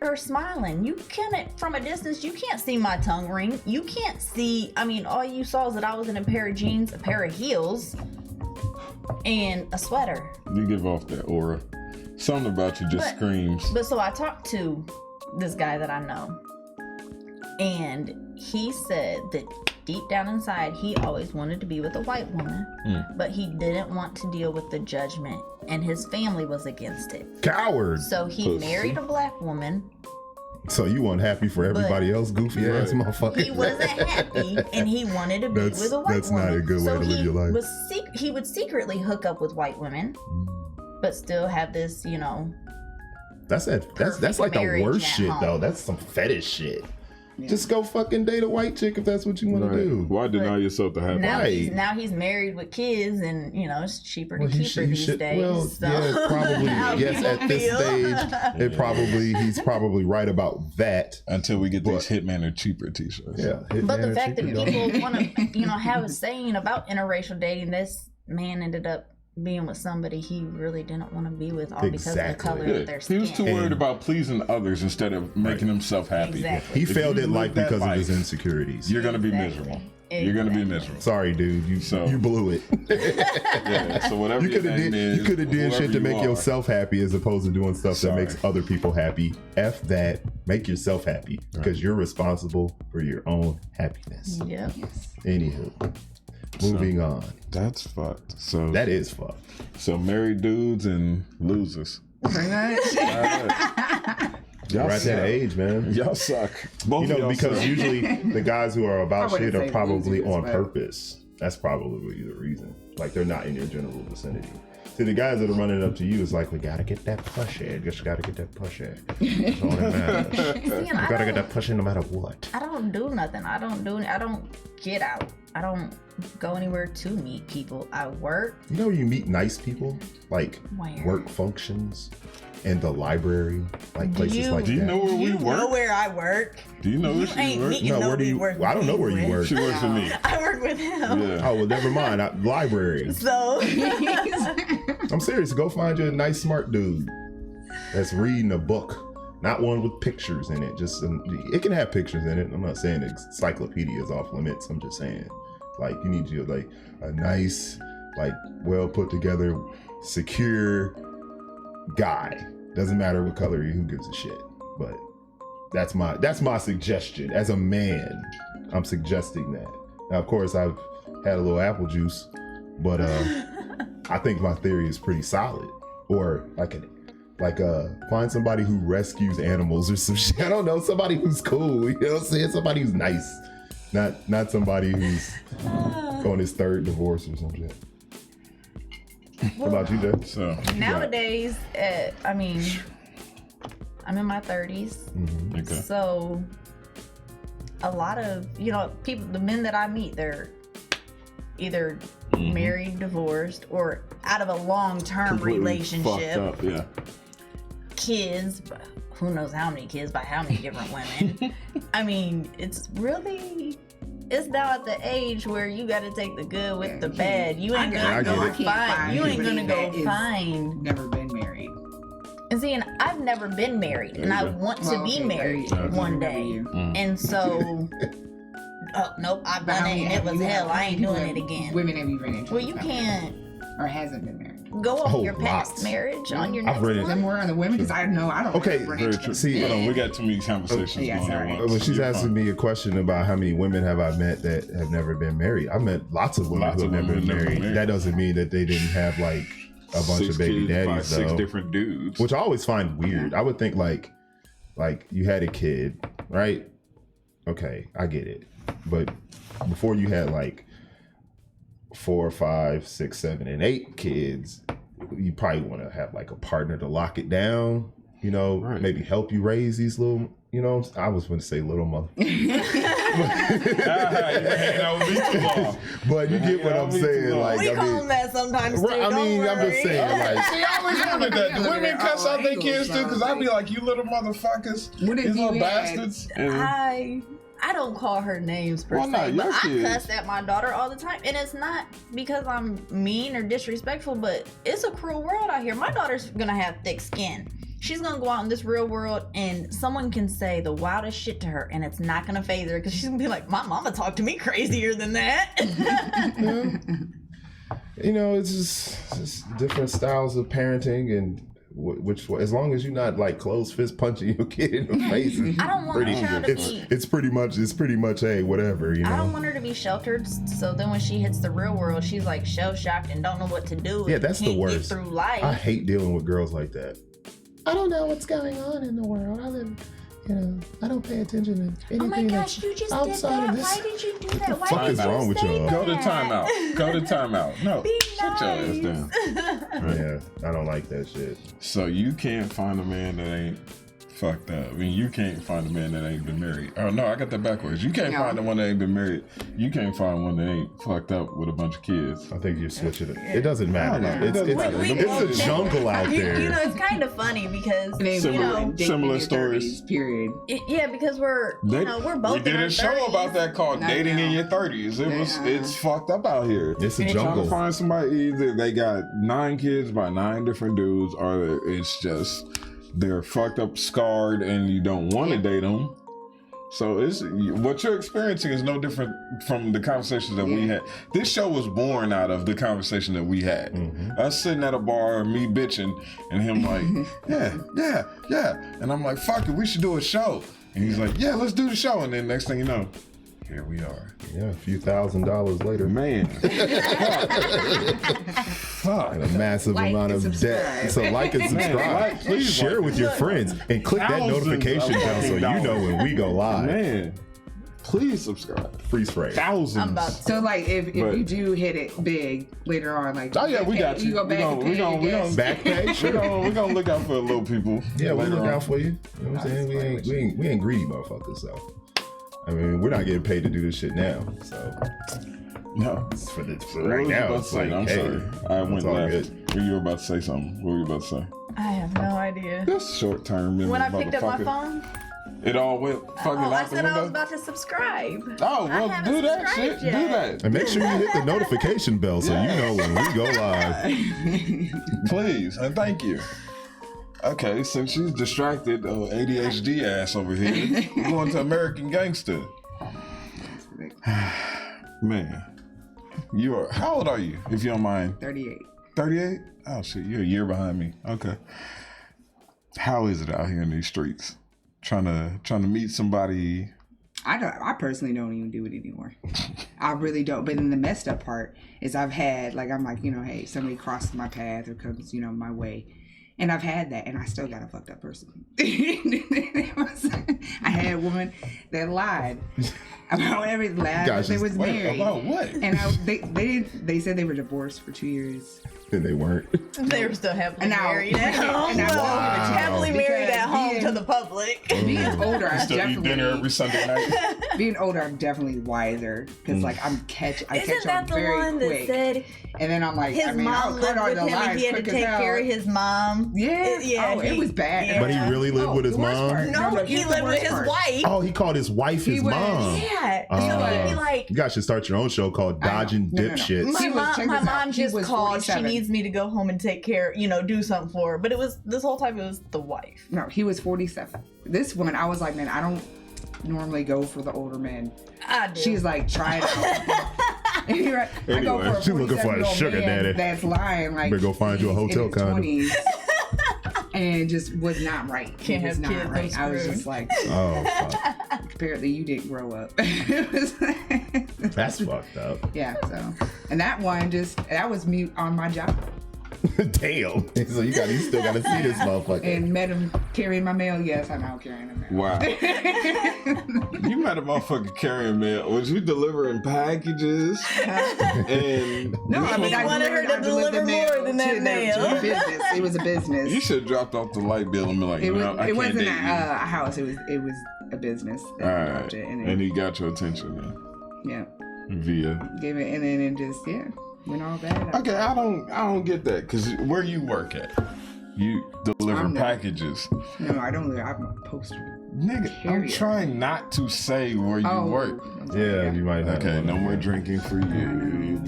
Her smiling. You couldn't, from a distance, you can't see my tongue ring. You can't see, I mean, all you saw is that I was in a pair of jeans, a pair of heels, and a sweater. You give off that aura. Something about you just But- screams. But so I talked to this guy that I know, and he said that deep down inside, he always wanted to be with a white woman, but he didn't want to deal with the judgment, and his family was against it. Coward. So he Pussy. married a black woman. So you weren't happy for everybody else, goofy ass Right. motherfucker. He wasn't happy, and he wanted to be That's- with a white that's woman. not a good way to live your life. He would secretly hook up with white women, but still have this, you know. That's Perfect like the marriage worst at shit home. though. That's some fetish shit. Yeah. Just go fucking date a white chick if that's what you want to do. Why deny yourself to have Now Right. he's married with kids, and you know it's cheaper to Well, he keep her should- he these should- days. well, so. yeah, probably. How Yes, people at this feel. he's probably right about that. until we get these Hitman are cheaper t-shirts. Yeah. But the Hitman fact that cheaper, dog. people want to, you know, have a saying about interracial dating, this man ended up being with somebody he really didn't want to be with, all because of the Exactly. color Yeah, of their he skin. was too worried And- about pleasing others instead of making himself happy. Exactly. He If failed you in life live that because of his life, insecurities. You're gonna be Exactly. miserable. You're gonna be Exactly. miserable. Sorry, dude. You blew it. Yeah. So whatever You could have your name did. is, You could have did whoever shit to you make are. yourself happy as opposed to doing stuff Sorry. that makes other people happy. F that. Make yourself happy because you're responsible for your own happiness. Yep. Anywho, moving on. That's fucked. So That is fucked. so married dudes and losers. Pretty much. Y'all We're at that suck. age, man. Y'all suck. Both You know, of y'all because suck. usually the guys who are I about wouldn't shit are say probably losers, on but- purpose. That's probably the reason. Like they're not in your general vicinity. See, the guys that are running up to you is like, we gotta get that pussy. Just gotta get that pussy. That's all that matters. See, and You gotta I get don't, that pussy no matter what. I don't do nothing. I don't get out. I don't go anywhere to meet people. I work. You know, you meet nice people, like Where? work functions and the library, like places like Do you that. know where we You work? know where I work. Do you know where You she ain't works? meeting No, know where do me you? work Well, I don't know where you with. work. She works for me. I work with him. Yeah. Oh well, never mind. Library. So I'm serious. Go find you a nice, smart dude that's reading a book, not one with pictures in it. Just it can have pictures in it. I'm not saying encyclopedia is off limits. I'm just saying Like you need you like a nice, like well put together, secure guy. Doesn't matter what color he, who gives a shit. But that's my suggestion. As a man, I'm suggesting that. Now, of course, I've had a little apple juice, but I think my theory is pretty solid. Or find somebody who rescues animals or some shit. I don't know, somebody who's cool. You know what I'm saying? Somebody who's nice, not somebody who's on his third divorce or some shit. What about you, Jay? So Nowadays, I mean, I'm in my 30s, okay. so a lot of people, the men that I meet, they're either married, divorced, or out of a long-term Completely relationship. fucked up, yeah. Kids, who knows how many kids by how many different women. I mean, it's now at the age where you got to take the good with the bad. You ain't gonna go find. You ain't gonna go find. Never been married. And see, and I've never been married, and I want to be married one day. And so, nope, I've done it, and it was hell. I ain't doing it again. Women have you ran into? Well, you can't. Or hasn't been married. Go off your past marriage on your next one. Then more on the women because I don't. Okay, Very true. see, hold on, we got too many conversations going on. But she's asking me a question about how many women have I met that have never been married. I met lots of women who have never been married. That doesn't mean that they didn't have like a bunch of baby daddies, though. 6 different dudes. Which I always find weird. I would think like you had a kid, right? Okay, I get it. But before you had like 4, 5, 6, 7, and 8 kids, you probably want to have like a partner to lock it down, right. Maybe help you raise these little, I was going to say little mother. But you get what I'm saying. Like, we call them that sometimes too. I'm just saying. Like, see, I always wanted that. Do women cuss out their kids too? Because I'd be like, you little motherfuckers. These little bastards. I don't call her names per se, but I cuss at my daughter all the time. And it's not because I'm mean or disrespectful, but it's a cruel world out here. My daughter's gonna have thick skin. She's gonna go out in this real world and someone can say the wildest shit to her and it's not gonna faze her because she's gonna be like, my mama talked to me crazier than that. It's just different styles of parenting and which as long as you're not like closed fist punching your kid in the face, I don't want my child to be. It's pretty much hey, whatever. I don't want her to be sheltered. So then when she hits the real world, she's like shell shocked and don't know what to do. Yeah, that's the worst. Get through life. I hate dealing with girls like that. I don't know what's going on in the world. I don't pay attention to anything. Oh my gosh, you just did that. Why did you do that? What the fuck is wrong with y'all? Go to timeout. No, sit your ass down. Yeah, I don't like that shit. So you can't find a man that ain't fucked up. I mean, you can't find a man that ain't been married. Oh no, I got that backwards. You can't find the one that ain't been married. You can't find one that ain't fucked up with a bunch of kids. I think you're switching it. It doesn't matter. It's a jungle out there. It's kind of funny because similar stories. Period. Because we're both. We did a show about that called "Dating in Your 30s." It's fucked up out here. It's a jungle. Trying to find somebody either they got 9 kids by 9 different dudes, or it's just they're fucked up, scarred, and you don't want to date them. So what you're experiencing is no different from the conversations that we had. This show was born out of the conversation that we had. Us sitting at a bar, me bitching, and him like, yeah. And I'm like, fuck it, we should do a show. And he's like, yeah, let's do the show. And then next thing you know, here we are. Yeah, a few $1,000s later. Man. Fuck. A massive amount of debt. So like and subscribe. Please share with your friends and click that notification bell so you know when we go live. Man. Please subscribe. Freeze frame. Thousands. So like if you do hit it big later on, like we got you. You go back we gonna back page. We're gonna look out for the little people. Yeah, we look out for you. You know what I'm saying? We ain't greedy motherfuckers, so. I mean, we're not getting paid to do this shit now, so no. It's for right now. It's like, I'm sorry, I went left. You were about to say something. What were you about to say? I have no idea. That's short term. When I picked up my phone, it all went fucking out I the said window. I was about to subscribe. Oh well, do that shit. Yet. Do that. And make sure you hit the notification bell so you know when we go live. Please and thank you. Okay, since she's distracted, ADHD ass over here, we're going to American Gangster. Man, You are. How old are you, if you don't mind? 38. 38? Oh shit, you're a year behind me. Okay. How is it out here in these streets? Trying to meet somebody. I personally don't even do it anymore. I really don't. But then the messed up part is I've had, like, I'm like, hey, somebody crosses my path or comes, my way. And I've had that, and I still got a fucked up person. I had a woman that lied about everything. They was married. About what? And they said they were divorced for 2 years. And they weren't. They were still happily And married at home. Wow. Happily married at home being- to the public. Being older, I'm Still eat dinner every Sunday night. being older, I'm definitely wiser because like I catch Isn't on that the very one quick, that said and then I'm like, his mom I'll lived cut all with the him and lines he had to quick as take hell. care of his mom? Yeah, it was bad. yeah. But he really lived with his the worst mom? part- No, here's he the lived with worst his part. wife. Oh, he called his wife his was- mom. Yeah. So he'd be like, You guys should start your own show called Dodging No. Dipshits. He was- check my this out. mom He just was called. 47. She needs me to go home and take care, do something for her. But it was this whole time it was the wife. No, he was 47. This one, I was like, man, I don't normally go for the older men. I do. She's like, try it out. And you're right. I go Anyway, for a she looking for a 47-year-old sugar man daddy. that's lying. Like, Better go find you a he's in hotel his condom. 20s and just was not right. Can't He was have not kids, right. I'm I was screwed. just like, Oh, fuck. apparently you didn't grow up. It was- That's fucked up. Yeah, so. And that one that was me on my job. Damn. So you still got to see this motherfucker. And met him carrying my mail. Yes, I'm out carrying him. Wow. You met a motherfucker carrying mail. Was you delivering packages? And No, I mean, I wanted her to delivered deliver more than that mail. To a business. It was a business. you should have dropped off the light bill and been like, It was. I It can't wasn't date a house. It was a business. you. All right. And And he got your attention then. yeah, Via. gave it, and then it just went all bad. Okay, I don't get that because where you work at, you deliver I'm not. packages. No, I don't. I'm a poster. Nigga, I'm Carrier. trying not to say where you work. Yeah, you might not. Okay, no more drinking for you.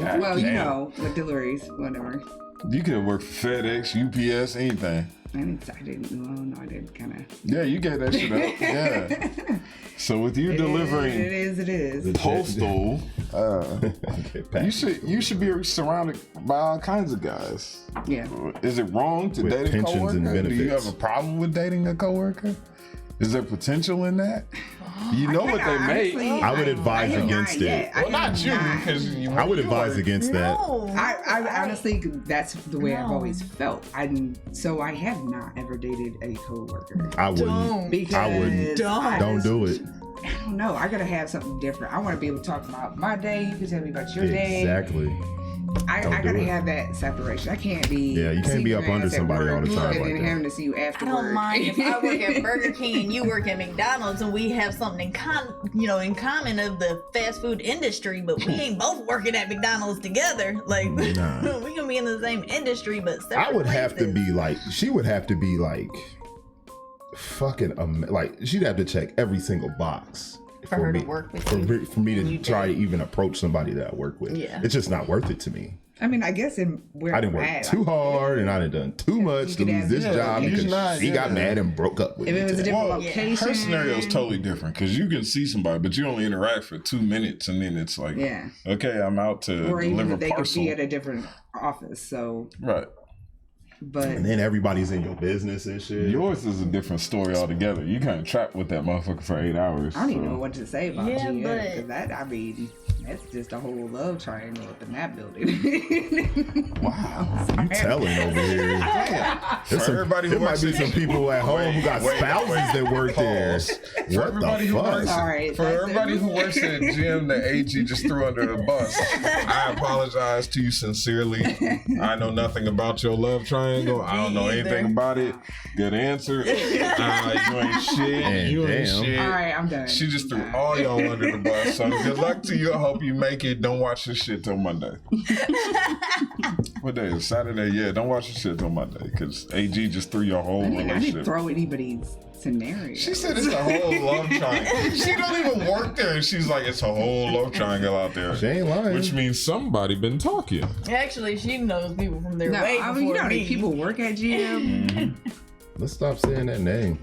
God Well, damn. the deliveries, whatever. You could work for FedEx, UPS, anything. I didn't. Well, no, I didn't. Kind of. Yeah, you gave that shit up. Yeah. So with you It delivering is. postal, Okay, you should be surrounded by all kinds of guys. Yeah. Is it wrong to With date a pensions coworker? and Do you benefits. have a problem with dating a coworker? Is there potential in that? You know what they make. Honestly, I would advise have against not it. yet. I Well, not have you, not. because you. I would advise against that. No. I honestly, that's the way I've No. always felt. So I have not ever dated a coworker. I wouldn't. Don't. Because I wouldn't. Don't do it. I don't know. I gotta have something different. I want to be able to talk about my day. You can tell me about your day. Exactly. I Don't do gotta it. have that separation. I can't be. Yeah, you can't be up secret under ass at somebody all the work time and like then that. having to see you I after don't work. mind if I work at Burger King and you work at McDonald's and we have something in common of the fast food industry, but we ain't both working at McDonald's together. Like Nah. we can be in the same industry, but separate I would have to places. be like, she would have to be like, fucking, like, she'd have to check every single box. For her to me, work with for you. Me, for me to You try did. to even approach somebody that I work with. Yeah. It's just not worth it to me. I mean, I guess where I didn't I'm work at, too hard and I done done too much to could lose have- this yeah, job you're because not- she got yeah. mad and broke up with If me. it was a today. different Well, location, her scenario is totally different because you can see somebody, but you only interact for 2 minutes, and then it's like, Yeah. okay, I'm out to or even deliver if they could parcel. be at a different office. So, Right. but And then everybody's in your business and shit. Yours is a different story altogether. You kind of trapped with that motherfucker for 8 hours. I don't even so- know what to say about Yeah, GM but- because that, I mean, that's just a whole love triangle up in that building. Wow. You telling over here. Damn. There's For everybody who there might works be at- some people at home who got Wait, spouses that work there. Pause. For What everybody the who fuck? works, Sorry, for that's everybody it. who works at Jim that AG just threw under the bus, I apologize to you sincerely. I know nothing about your love triangle. I don't know anything either. about it. Good answer. You ain't shit. And You ain't damn. shit. All right, I'm done. She just threw all y'all under the bus. So good luck to you. I hope you make it. Don't watch this shit till Monday. What day is Saturday? Yeah, don't watch this shit till Monday because AG just threw your whole I didn't relationship. throw anybody's scenario. She said it's a whole love triangle. She don't even work there, and she's like, it's a whole love triangle out there. She ain't lying. Which means somebody been talking. Actually, she knows people from there No, way I before mean, you know how me. many people work at GM? Let's stop saying that name.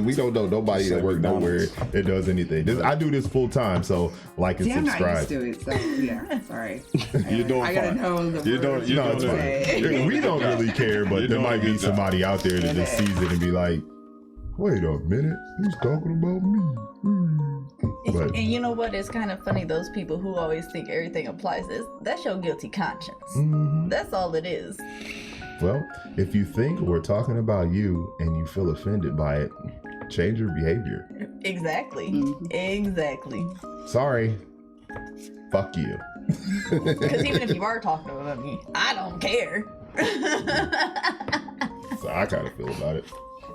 We don't know nobody that works nowhere that does anything. I do this full time, so like and subscribe. I'm not used to it, so yeah, sorry. You're doing I fine. gotta know the You're words. doing No, it's fine. We don't really care, but there might be somebody out there that just sees it and be like, wait a minute, he's talking about me. But, And you know what? It's kind of funny. Those people who always think everything applies. That's your guilty conscience. That's all it is. well, if you think we're talking about you and you feel offended by it, change your behavior. Exactly. Exactly. Sorry. Fuck you. Because even if you are talking about me, I don't care. So I kind of feel about it.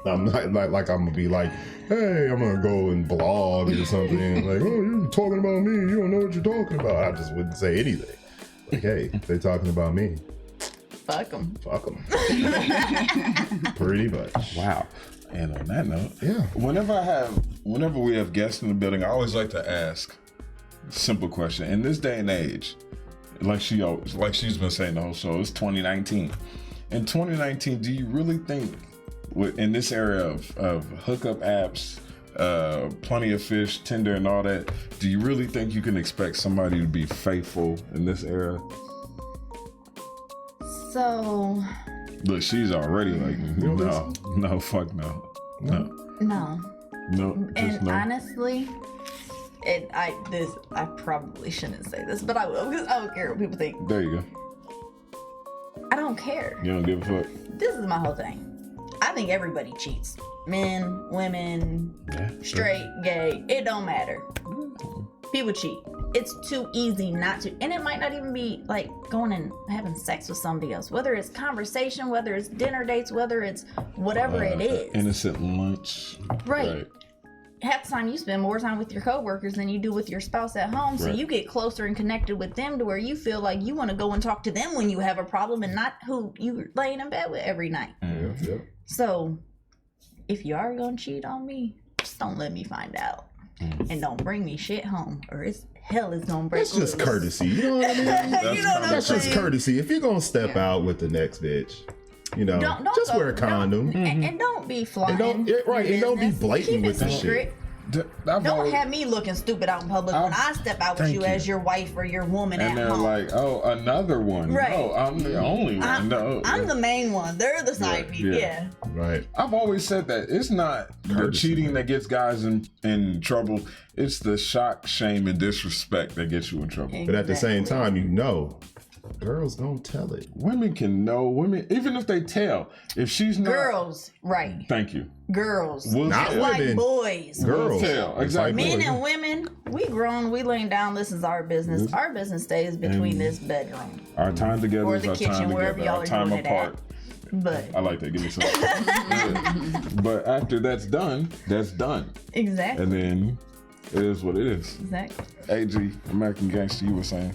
I'm not like I'm gonna be like, hey, I'm gonna go and blog or something. Like, oh, you're talking about me. You don't know what you're talking about. I just wouldn't say anything. Like, hey, if they're talking about me, Fuck them. fuck them. Pretty much. Wow. And on that note, Yeah. whenever we have guests in the building, I always like to ask a simple question. In this day and age, like she's been saying the whole show, it's 2019. In 2019, do you really think in this area of hookup apps, Plenty of Fish, Tinder, and all that, do you really think you can expect somebody to be faithful in this era? So, Look, she's already like, no, fuck no. no. Just And no. honestly, I probably shouldn't say this, but I will, because I don't care what people think. There you go. I don't care. You don't give a fuck. This is my whole thing. I think everybody cheats. Men, women, Yeah. straight, gay, it don't matter. People cheat. It's too easy not to. And it might not even be like going and having sex with somebody else. Whether it's conversation, whether it's dinner dates, whether it's whatever it is. Innocent lunch. Right. Half the time you spend more time with your coworkers than you do with your spouse at home, so Right. you get closer and connected with them to where you feel like you want to go and talk to them when you have a problem and not who you laying in bed with every night. Yeah. So if you are gonna cheat on me, just don't let me find out. And don't bring me shit home, or hell is gonna break That's just loose. courtessy. You know what I mean? You know what I'm That's just saying? courtesy. If you're gonna step out with the next bitch, you know, Don't just go- wear a condom. And don't be flying. And don't be business. blatant Keep with it the secret. shit. I've Don't always, have me looking stupid out in public when I step out with thank you you. as your wife or your woman and at they're home. like, oh, another one. Right. No, I'm the only one. No, I'm the main one. They're the side Yeah, meat. yeah. Yeah. Right. I've always said that it's not the Courtesy, cheating man. that gets guys in trouble. It's the shock, shame, and disrespect that gets you in trouble. But at the same Exactly. time, you know, girls don't tell it. Women can know. Women, even if they tell, if she's not. Girls, right. Thank you. Girls. We'll Not tell. Like women. boys. Girls. tell, It's like exactly. Men boys. and women, we grown, we laying down, this is our business. Our business stays between And- this bedroom. Our time together Or is the our kitchen, time wherever together. y'all Our are time doing it at. apart. But I like that. Give me some. Yeah. But after that's done, that's done. exactly. And then it is what it is. Exactly. AG, American Gangster, you were saying.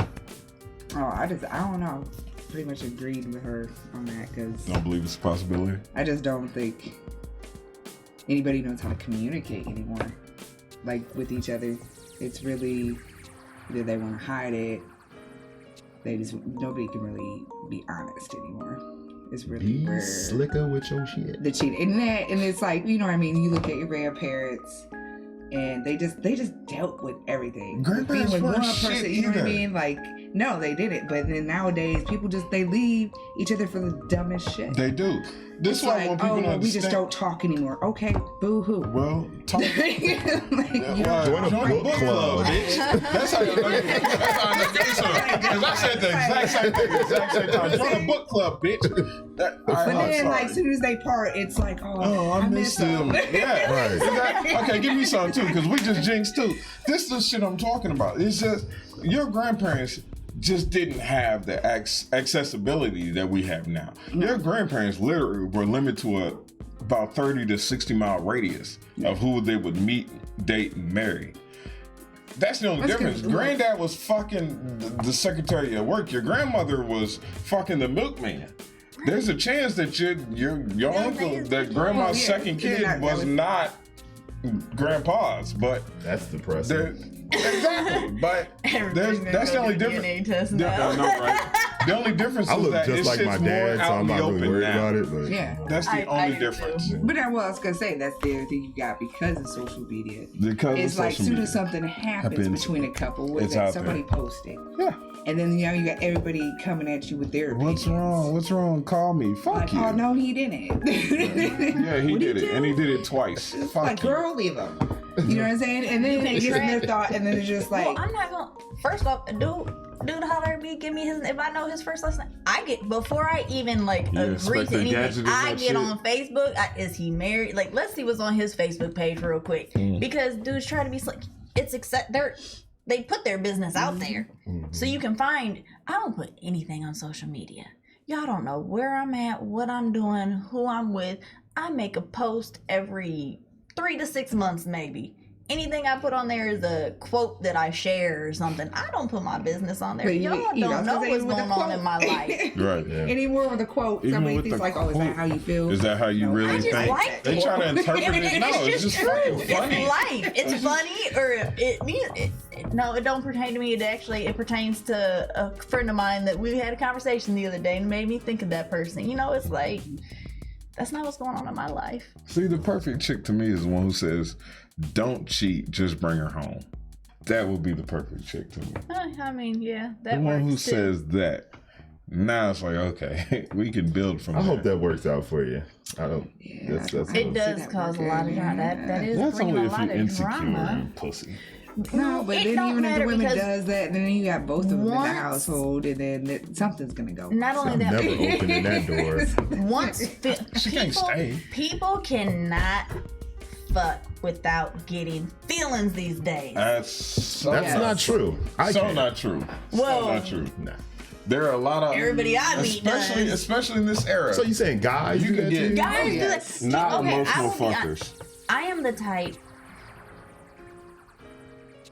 Oh, I don't know. Pretty much agreed with her on that because Don't believe it's a possibility. I just don't think anybody knows how to communicate anymore. Like with each other, it's really either they want to hide it. Nobody can really be honest anymore. It's really Be where slicker with your shit. the cheating and it's like, you know what I mean. You look at your grandparents. And they just dealt with everything. Grandparents Being with weren't one shit you know what I either. mean? Like, no, they didn't. But then nowadays, people they leave each other for the dumbest shit. They do. This It's is why like, when people oh, well, we understand. just don't talk anymore. Okay, boo hoo. Well, talk. Like, you Well, Join a book club. bitch. That's how you know. That's how I know. Because I said the exact same thing. The exact same time. Join a book club, bitch. That, But then, like, as soon as they part, it's like, Oh, I miss them. Yeah. Right. Exactly. Okay, give me some too, because we just jinxed too. This is the shit I'm talking about. It's just your grandparents just didn't have the accessibility that we have now. Your grandparents literally were limited to about 30 to 60 mile radius of who they would meet, date, and marry. That's the only That's difference. good. Granddad was fucking the secretary at work. Your grandmother was fucking the milkman. There's a chance that your uncle, that grandma's second kid, was not grandpa's, but That's depressing. exactly. But that's the only difference. DNA test Yeah, now. I know, right? The only difference I is look that just it's like my more dad, so out I'm in the not really open worried now. about it. But Yeah. That's the I only do difference. too. But I was gonna say that's the other thing you got because of social media. Because It's of like social soon media. as something happens between a couple, It's that out somebody there. posted, Yeah. and then you got everybody coming at you with their opinions. What's wrong? What's wrong? Call me. Fuck Like, you. oh no, he didn't. Yeah, he What did he it, do? and he did it twice. It's Fuck like, you. girl, leave him. You know what I'm saying? And then it gets in their thought, and then it's just like, Well, I'm not gonna. First off, dude, holler at me, give me his. If I know his first last name, I get before I even like You agree expect to the anything. gadget I and get that on Facebook. Is he married? Like, let's see what's on his Facebook page real quick because dudes try to be slick. It's they put their business out there, so you can find. I don't put anything on social media. Y'all don't know where I'm at, what I'm doing, who I'm with. I make a post every 3 to 6 months, maybe. Anything I put on there is a quote that I share or something. I don't put my business on there. But Y'all don't know what's going on in my life. Right. Yeah. anymore with a quote, Even somebody with thinks the like, oh, is that quote, how you feel? Is that how you No, really I just think? like They it. try to interpret it. No, it's just fucking It's funny. life. It's funny, or no, it don't pertain to me. It pertains to a friend of mine that we had a conversation the other day and made me think of that person. You know, it's like that's not what's going on in my life. See, the perfect chick to me is the one who says, "Don't cheat, just bring her home." That would be the perfect chick to me. I mean, yeah, The that one who works too. says that. Now it's like, okay, we can build from I there. hope that works out for you. I don't. Yeah, That's I It don't does see that cause a working. lot of drama. That is That's bringing only a if lot you're of insecure drama. and pussy. No, but It then don't even if the matter woman because does that, then you got both of them in the once- household, and then something's gonna go. Not only I'm that, never opening that door. once She can't stay. people cannot fuck without getting feelings these days. That's so That's not true. I so can't. not true. So Whoa. not true. Nah. There are a lot of Everybody I meet does. especially in this era. So you saying guys? You do can that get- too? Guys do yes. that. not Okay, emotional I will be fuckers. I am the type.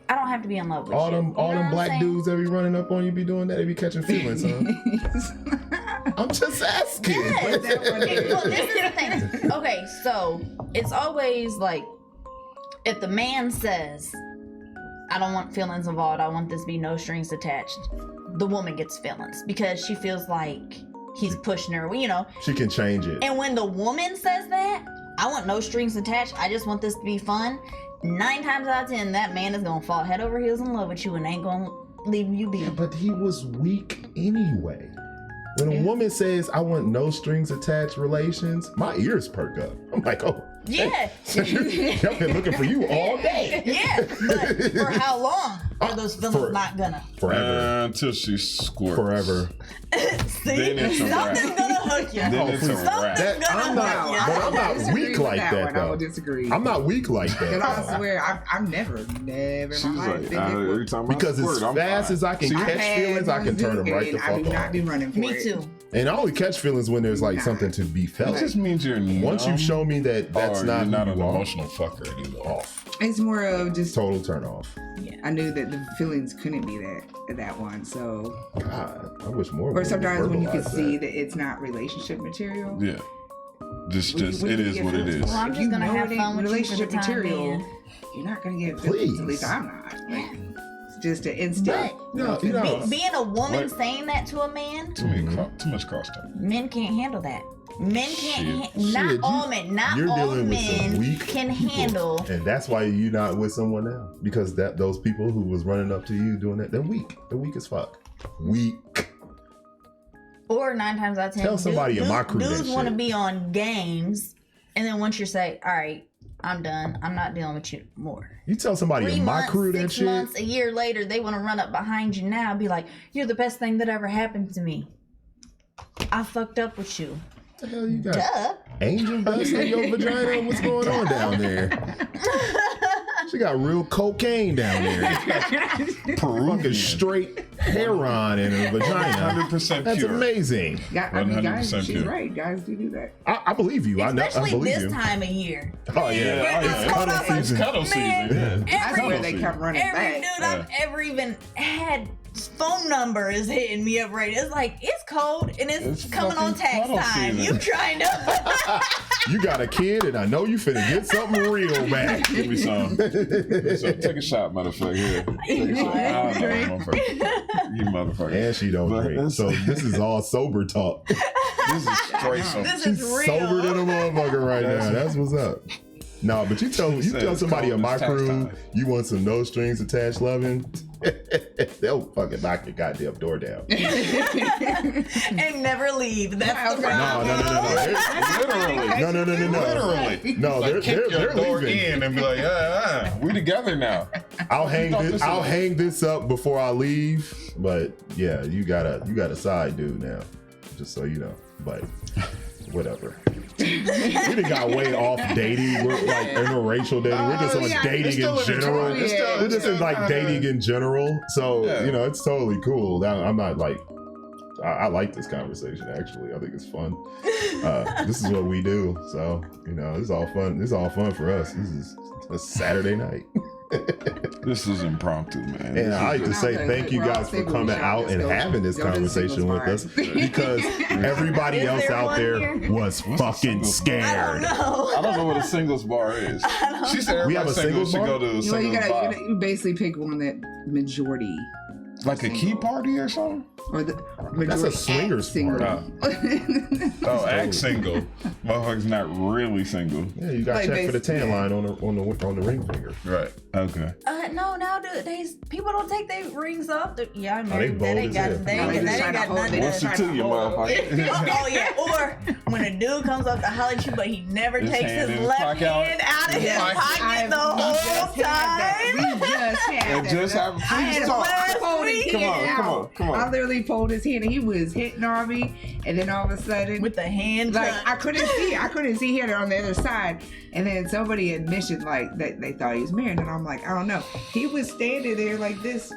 I don't have to be in love with All you. them, You all know them what black I'm saying? dudes that be running up on you be doing that. They be catching feelings, huh? I'm just asking. Yes. That one is- Well, this is the thing. Okay, so it's always like if the man says, I don't want feelings involved, I want this to be no strings attached, the woman gets feelings because she feels like he's pushing her, you know. She can change it. And when the woman says that, I want no strings attached, I just want this to be fun, 9 times out of 10, that man is gonna fall head over heels in love with you and ain't gonna leave you be. Yeah, but he was weak anyway. When a woman says, I want no strings attached relations, my ears perk up. I'm like, oh. Yeah. I've been looking for you all day. Yeah, but for how long are those feelings For- not gonna? Forever. Until she squirts. Forever. See, Then it's a wrap. something's gonna hook you. Then it's a Something's wrap. That, gonna I'm not, hook but you. I'm not disagree weak with like that, one. I though. would disagree. I'm not weak like Because I that. swear, I've never She in was my life like, been every time I Because squirt, as I'm fast fine. as I can See, catch feelings, I can turn them right the and I do fuck not off. be running for Me it. too. And I only catch feelings when there's like something to be It felt. just means you're Once you show me that that's or not you're not who an you are, emotional fucker anymore. off. It's more of just Total turn off. I knew that the feelings couldn't be that one. So, God, I wish more. or women sometimes when you can verbalize see that. that it's not relationship material. Yeah. Just when it you is get what it feelings is. Well, I'm If just you gonna know have it ain't fun with you for the relationship time material, being. you're not gonna get feelings. At Please. least I'm not. Like, it's just an instinct. But You know, being a woman What? saying that to a man, Too much crosstalk. men can't handle that. Men can't. Shit, Not you- all men. Not you're all dealing with some men weak can people. handle. And that's why you're not with someone now. Because those people who was running up to you doing that, they're weak. They're weak as fuck. Weak. Or 9 times out of 10, Tell somebody in my crew that dudes want to shit. be on games, and then once you say, "All right, I'm done. I'm not dealing with you more." You tell somebody 3 in my months, crew that 6 shit. months, a year later, they want to run up behind you now, and be like, "You're the best thing that ever happened to me. I fucked up with you." What the hell you got? Duh. Angel dust in your vagina? What's going on down there? She got real cocaine down there. Fucking straight heroin in her vagina. 100% That's pure. amazing. I mean, guys, 100% she's pure. right. Guys do that. I believe you. I Especially believe this you. time of year. Oh yeah. It's cuddle season. It's cuddle season. Man, Yeah. That's where they come running Every back. dude I've ever even had phone number is hitting me up right. It's like it's cold and it's It's coming on fucking tax cuddle time. season. You trying to You got a kid, and I know you finna get something real, man. Give me some. Take a shot, motherfucker. Here. Take a shot. I don't know, motherfucker. You motherfucker. And she don't drink. So this is all sober talk. This is straight sober. This She's is real. sober than a motherfucker right now. That's what's up. No, but you tell somebody in my crew you want some no strings attached loving, they'll fucking knock your goddamn door down. And never leave. That's the problem. No. Literally. No, Like, they're door leaving. in and be like, we together now. I'll hang this up before I leave. But yeah, you got a side dude now, just so you know. But whatever. We done got way off dating. We're like interracial dating. We're just on dating in general. We're just in like dating in general. So it's totally cool. I'm not like. I like this conversation actually. I think it's fun. This is what we do. So it's all fun. It's all fun for us. This is a Saturday night. This is impromptu, man. And I like to say thank you guys for coming out and having this conversation with us, because everybody else out there was fucking scared. I don't know what a singles bar is. She said we have a singles bar. Go to a singles bar. You basically pick one that majority. Like a key party or something? Or the That's a swingers party. Oh, act single. Motherfucker's not really single. Yeah, you got to Like check for the tan line on the ring finger. Right. Okay. No, nowadays people don't take their rings off. Yeah, I'm they married. bold That ain't as got hell. nothing. What's it to you, motherfucker? Oh yeah. Or when a dude comes up to holler at you, but he never His takes hand his in his left pocket. hand out of his pocket the whole time. We just had It just happened. Please talk. Come on. I literally pulled his hand and he was hitting on me, and then all of a sudden With the hand like cut. I couldn't see him on the other side, and then somebody had mentioned like that they thought he was married, and I'm like, I don't know. He was standing there like this,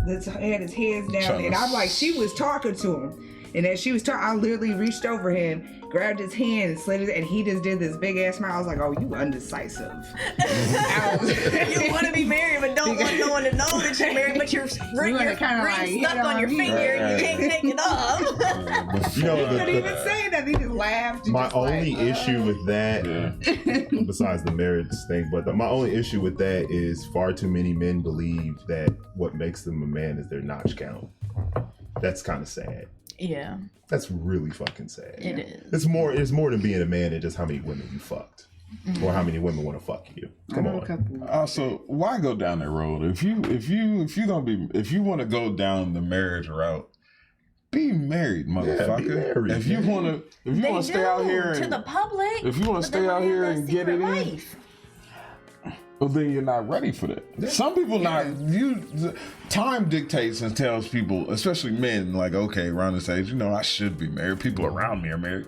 had his hands down, and I'm like, she was talking to him, and as she was talking, I literally reached over him, grabbed his hand and slid it, and he just did this big ass smile. I was like, oh, you undecisive. You want to be married, but don't want no one to know that you're married, but your ring stuck on your finger and you can't take it off. He couldn't even say that. He just laughed. My only issue with that, besides the marriage thing, but my only issue with that is far too many men believe that what makes them a man is their notch count. That's kind of sad. Yeah. That's really fucking sad. It is. It's more than being a man than just how many women you fucked. Or how many women want to fuck you. Come on. So why go down that road? If you want to go down the marriage route, be married, motherfucker. Be married, if you want to stay out here to the public, if you want to stay out here and get it in, well, then you're not ready for that. Yeah. Some people time dictates and tells people, especially men, like, okay, around this age, I should be married. People around me are married.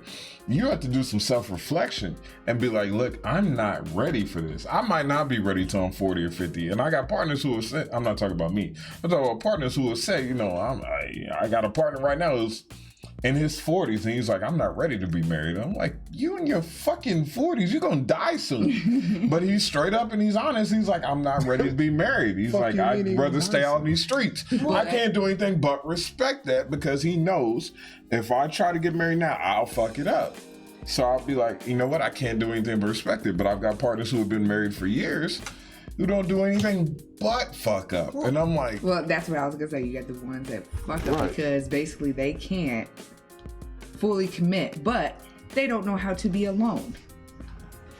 You have to do some self-reflection and be like, look, I'm not ready for this. I might not be ready till I'm 40 or 50. And I got partners who have said, I'm not talking about me. I'm talking about partners who have said, I got a partner right now who's in his 40s, and he's like, I'm not ready to be married. I'm like, you in your fucking 40s, you're gonna die soon. But he's straight up and he's honest. He's like, I'm not ready to be married. He's like, I'd rather stay out in these streets. I can't do anything but respect that, because he knows if I try to get married now, I'll fuck it up. So I'll be like, you know what? I can't do anything but respect it. But I've got partners who have been married for years who don't do anything but fuck up. And I'm like... Well, that's what I was going to say. You got the ones that fuck up because basically they can't fully commit, but they don't know how to be alone.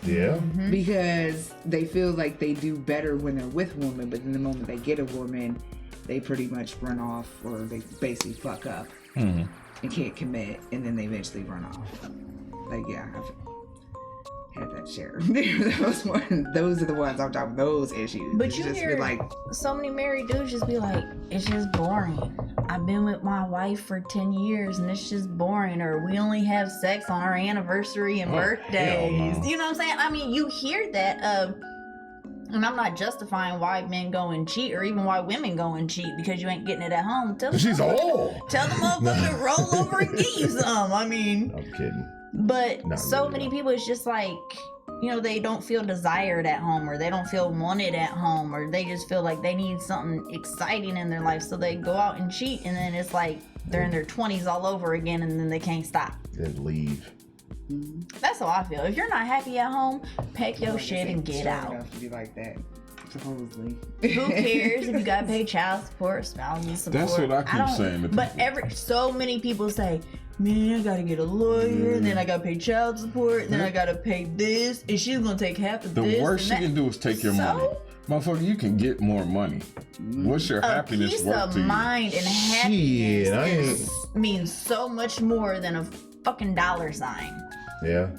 Yeah. Because they feel like they do better when they're with a woman, but in the moment they get a woman, they pretty much run off, or they basically fuck up and can't commit, and then they eventually run off. Like, yeah, I've had that share. Those are the ones I'm talking about, those issues. But it's you just hear like, so many married dudes just be like, it's just boring. I've been with my wife for 10 years and it's just boring. Or we only have sex on our anniversary and birthdays. You know what I'm saying? I mean, you hear that. And I'm not justifying why men go and cheat, or even why women go and cheat because you ain't getting it at home. She's old. Tell the motherfucker to roll over and get you some. I mean, I'm kidding. But Not so really, many no. people, it's just like, they don't feel desired at home, or they don't feel wanted at home, or they just feel like they need something exciting in their life. So they go out and cheat, and then it's like they're in their 20s all over again, and then they can't stop. And leave. That's how I feel. If you're not happy at home, pack your shit and get out. Enough to be like that, supposedly. Who cares if you gotta pay child support, spousal support? That's what I keep saying to But so many people say, man, I gotta get a lawyer, and then I gotta pay child support, and then I gotta pay this, and she's gonna take half of The this. worst she can do is take your money. Motherfucker, you can get more money. What's your happiness peace worth of to you? mind and happiness means so much more than a fucking dollar sign. Yeah.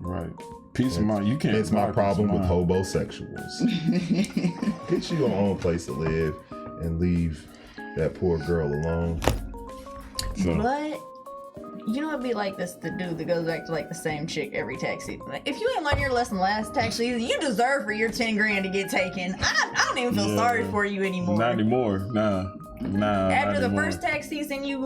Right. Peace of mind. You can't. It's my problem with hobosexuals. Get you your own place to live and leave that poor girl alone. So, But you know, it'd be like this the dude that goes back to like the same chick every tax season. Like, if you ain't learned your lesson last tax season, you deserve for your 10 grand to get taken. I don't even feel sorry for you anymore. not anymore. Nah. After the anymore. first tax season you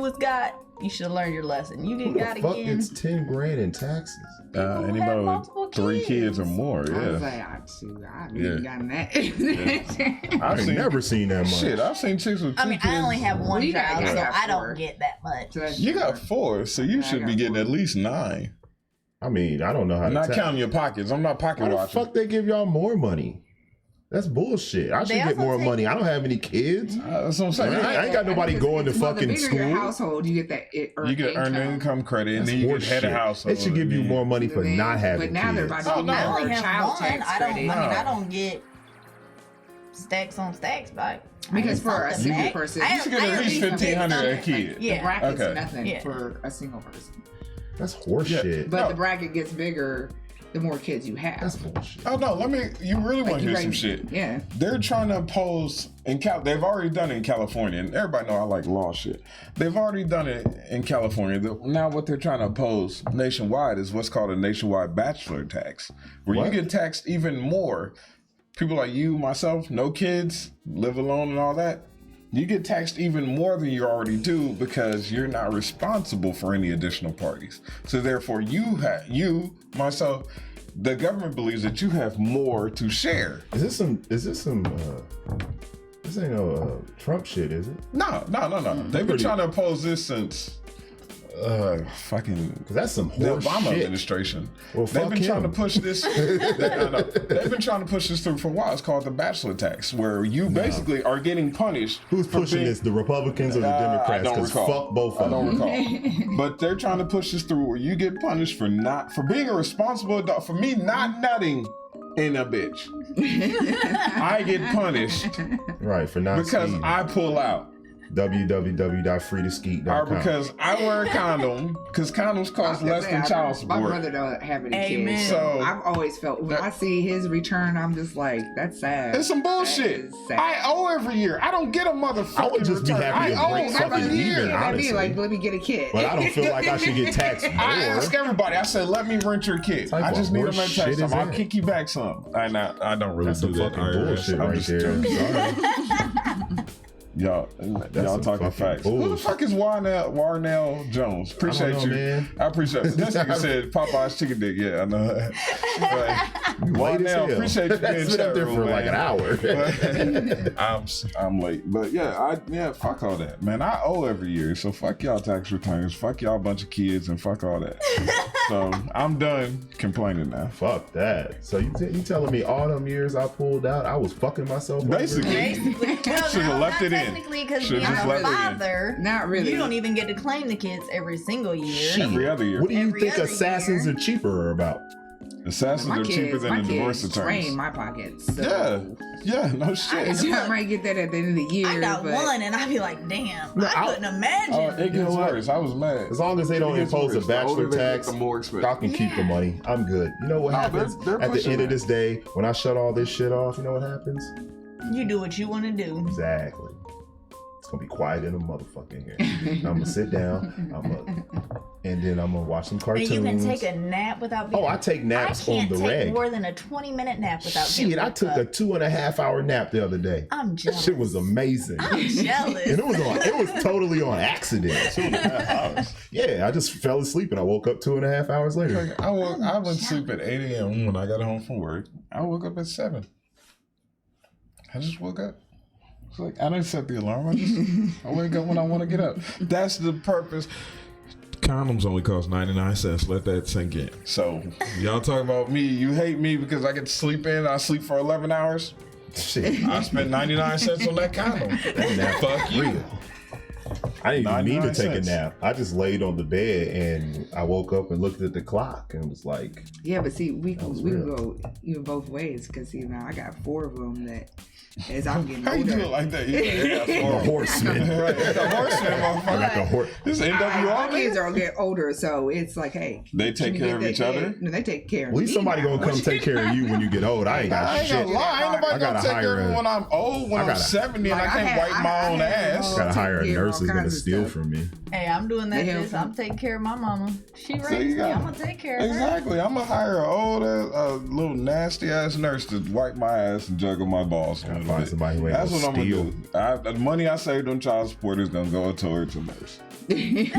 should have learned your lesson. You Who didn't got the fuck again. gets 10 grand in taxes? have Anybody multiple with 3 kids or more, I was yeah. like, I haven't Yeah. even gotten that. I ain't never seen that much. Shit, I've seen chicks with 2 I mean, kids. I only have one We got- child, I so got I 4. don't get that much. So that's You got four. 4, so you Yeah, I should be got getting 4. at least 9. I mean, I don't know how I'm to not counting your pockets. I'm not pocket Why the watching. fuck they give y'all more money? That's bullshit. I should They get also more take- money. I don't have any kids. That's what I'm saying. I ain't got nobody going to Well, the fucking bigger your school. household, you get that. You get earned income credit, and then you get head of household. They should give you more money for not having But now they're kids. about to Oh, give no. you I more only have child one. tax I don't. credit. I mean, I don't get stacks on stacks, but Because for a something single back. person, I You should get at at least get 1,500 a something. kid. the Yeah. bracket's Okay. nothing Yeah. for a single person. That's horseshit. But No. the bracket gets bigger the more kids you have. That's bullshit. Oh no, you really want to hear you some ready- shit. Yeah. They're trying to impose they've already done it in California, and everybody know I like law shit. They've already done it in California. Now what they're trying to impose nationwide is what's called a nationwide bachelor tax, where What? you get taxed even more. People like you, myself, no kids, live alone and all that. You get taxed even more than you already do because you're not responsible for any additional parties. So therefore, myself, the government believes that you have more to share. Is this some this ain't no Trump shit, is it? No. They've been trying to oppose this since fucking Because that's some the horse Obama shit. administration. Well, They've fuck been trying to him. push this. They've been trying to push this through for a while. It's called the bachelor tax, where you basically are getting punished. Who's for pushing being- this? The Republicans or the I Democrats? don't Because recall. fuck both I of don't them. recall. But they're trying to push this through where you get punished for being a responsible adult, for me not nutting in a bitch. I get punished Right, for not because skiing. I pull out. www.freetoskeet.com. Or because I wear a condom, because condoms cost less than child support. My brother don't have any Amen. kids, so I've always felt when I see his return, I'm just like, that's sad. It's some bullshit. That is sad. I owe every year. I don't get a motherfucking I would just be return. happy I to owe break every something year. even, I'd honestly. be like, let me get a kid. But I don't feel like I should get taxed more. I ask everybody. I said, let me rent your kid. Type I just of need them horse at tax shit is time. I'll that? kick you back some. I don't really That's do some that. fucking IRS. bullshit I'm right just there. joking. Sorry. Y'all some talking fucking facts. Who the bullshit. fuck is Warnell Jones? Appreciate know, you. man. I appreciate it. This nigga said Popeye's chicken dick. Yeah, I know that. Late as Warnell, hell. appreciate you being That's been up there for like an hour. I'm late, but fuck all that, man. I owe every year, so fuck y'all tax returns, fuck y'all bunch of kids, and fuck all that. So I'm done complaining now. Fuck that. So you telling me all them years I pulled out, I was fucking myself over? Basically. Basically, Should've no, left not it in. technically, because Should've being just a left it in. father, Not really. you don't even get to claim the kids every single year. Shit. Every other year. What do you Every think other assassins year. are cheaper about? Assassins my are cheaper kids, than my the divorce kids attorneys. drain my pockets. So. Yeah, no shit. I might get that at the end of the year. I got but one, and I'd be like, damn, No, I couldn't imagine. Oh, it You know gets what? worse. I was mad. As long as they don't It gets impose a worse. The older bachelor they get, tax, the more expensive. I can keep the money. I'm good. You know what No, happens they're at the pushing end of that. this day when I shut all this shit off? You know what happens? You do what you want to do. Exactly. It's gonna be quiet in a mother here. I'm gonna sit down. And then I'm gonna watch some cartoons. And you can take a nap without being. Oh, I take naps I on can't the take reg. more than a 20-minute nap without Shit, getting I woke took a up. 2.5 hour nap the other day. I'm That jealous. shit was amazing. I'm jealous. And it was totally on accident. 2.5 hours. Yeah, I just fell asleep and I woke up 2.5 hours later. I went to sleep at 8 a.m. when I got home from work. I woke up at 7. I just woke up. It's like, I didn't set the alarm. I wake up when I want to get up. That's the purpose. condoms only cost 99 cents. Let that sink in. So, y'all talk about me. You hate me because I get to sleep in. I sleep for 11 hours. Shit. I spent 99 cents on that condom. Fuck you. Real. I didn't even need to 99 take cents. a nap. I just laid on the bed and I woke up and looked at the clock and was like, Yeah, but see, we can real. go even both ways because you know I got 4 of them that as I'm getting How you do older. it like that? You got the 4 horseman. Right, the horseman, I motherfucker. got the horse. This My NWR kids man. are getting older, so it's like, hey, They take care of each other? No, they take care of At least me somebody now. gonna come take care of you when you get old. I ain't got I ain't shit. gonna lie. Ain't nobody I gonna gotta take care of hire me a- when I'm old, when I I'm gotta- 70 and Like, I can't wipe my own ass. Gotta hire a take care of nurse all who's gonna kinds of steal stuff. from me. Hey, I'm doing that. They This. I'm taking care of my mama. She So raised you me. got- I'm gonna take care of her. Exactly. I'm gonna hire an old ass, little nasty ass nurse to wipe my ass and juggle my balls. a Gotta little find bit. somebody who ain't That's gonna what I'm steal. gonna do. The money I saved on child support is gonna go towards a nurse. Take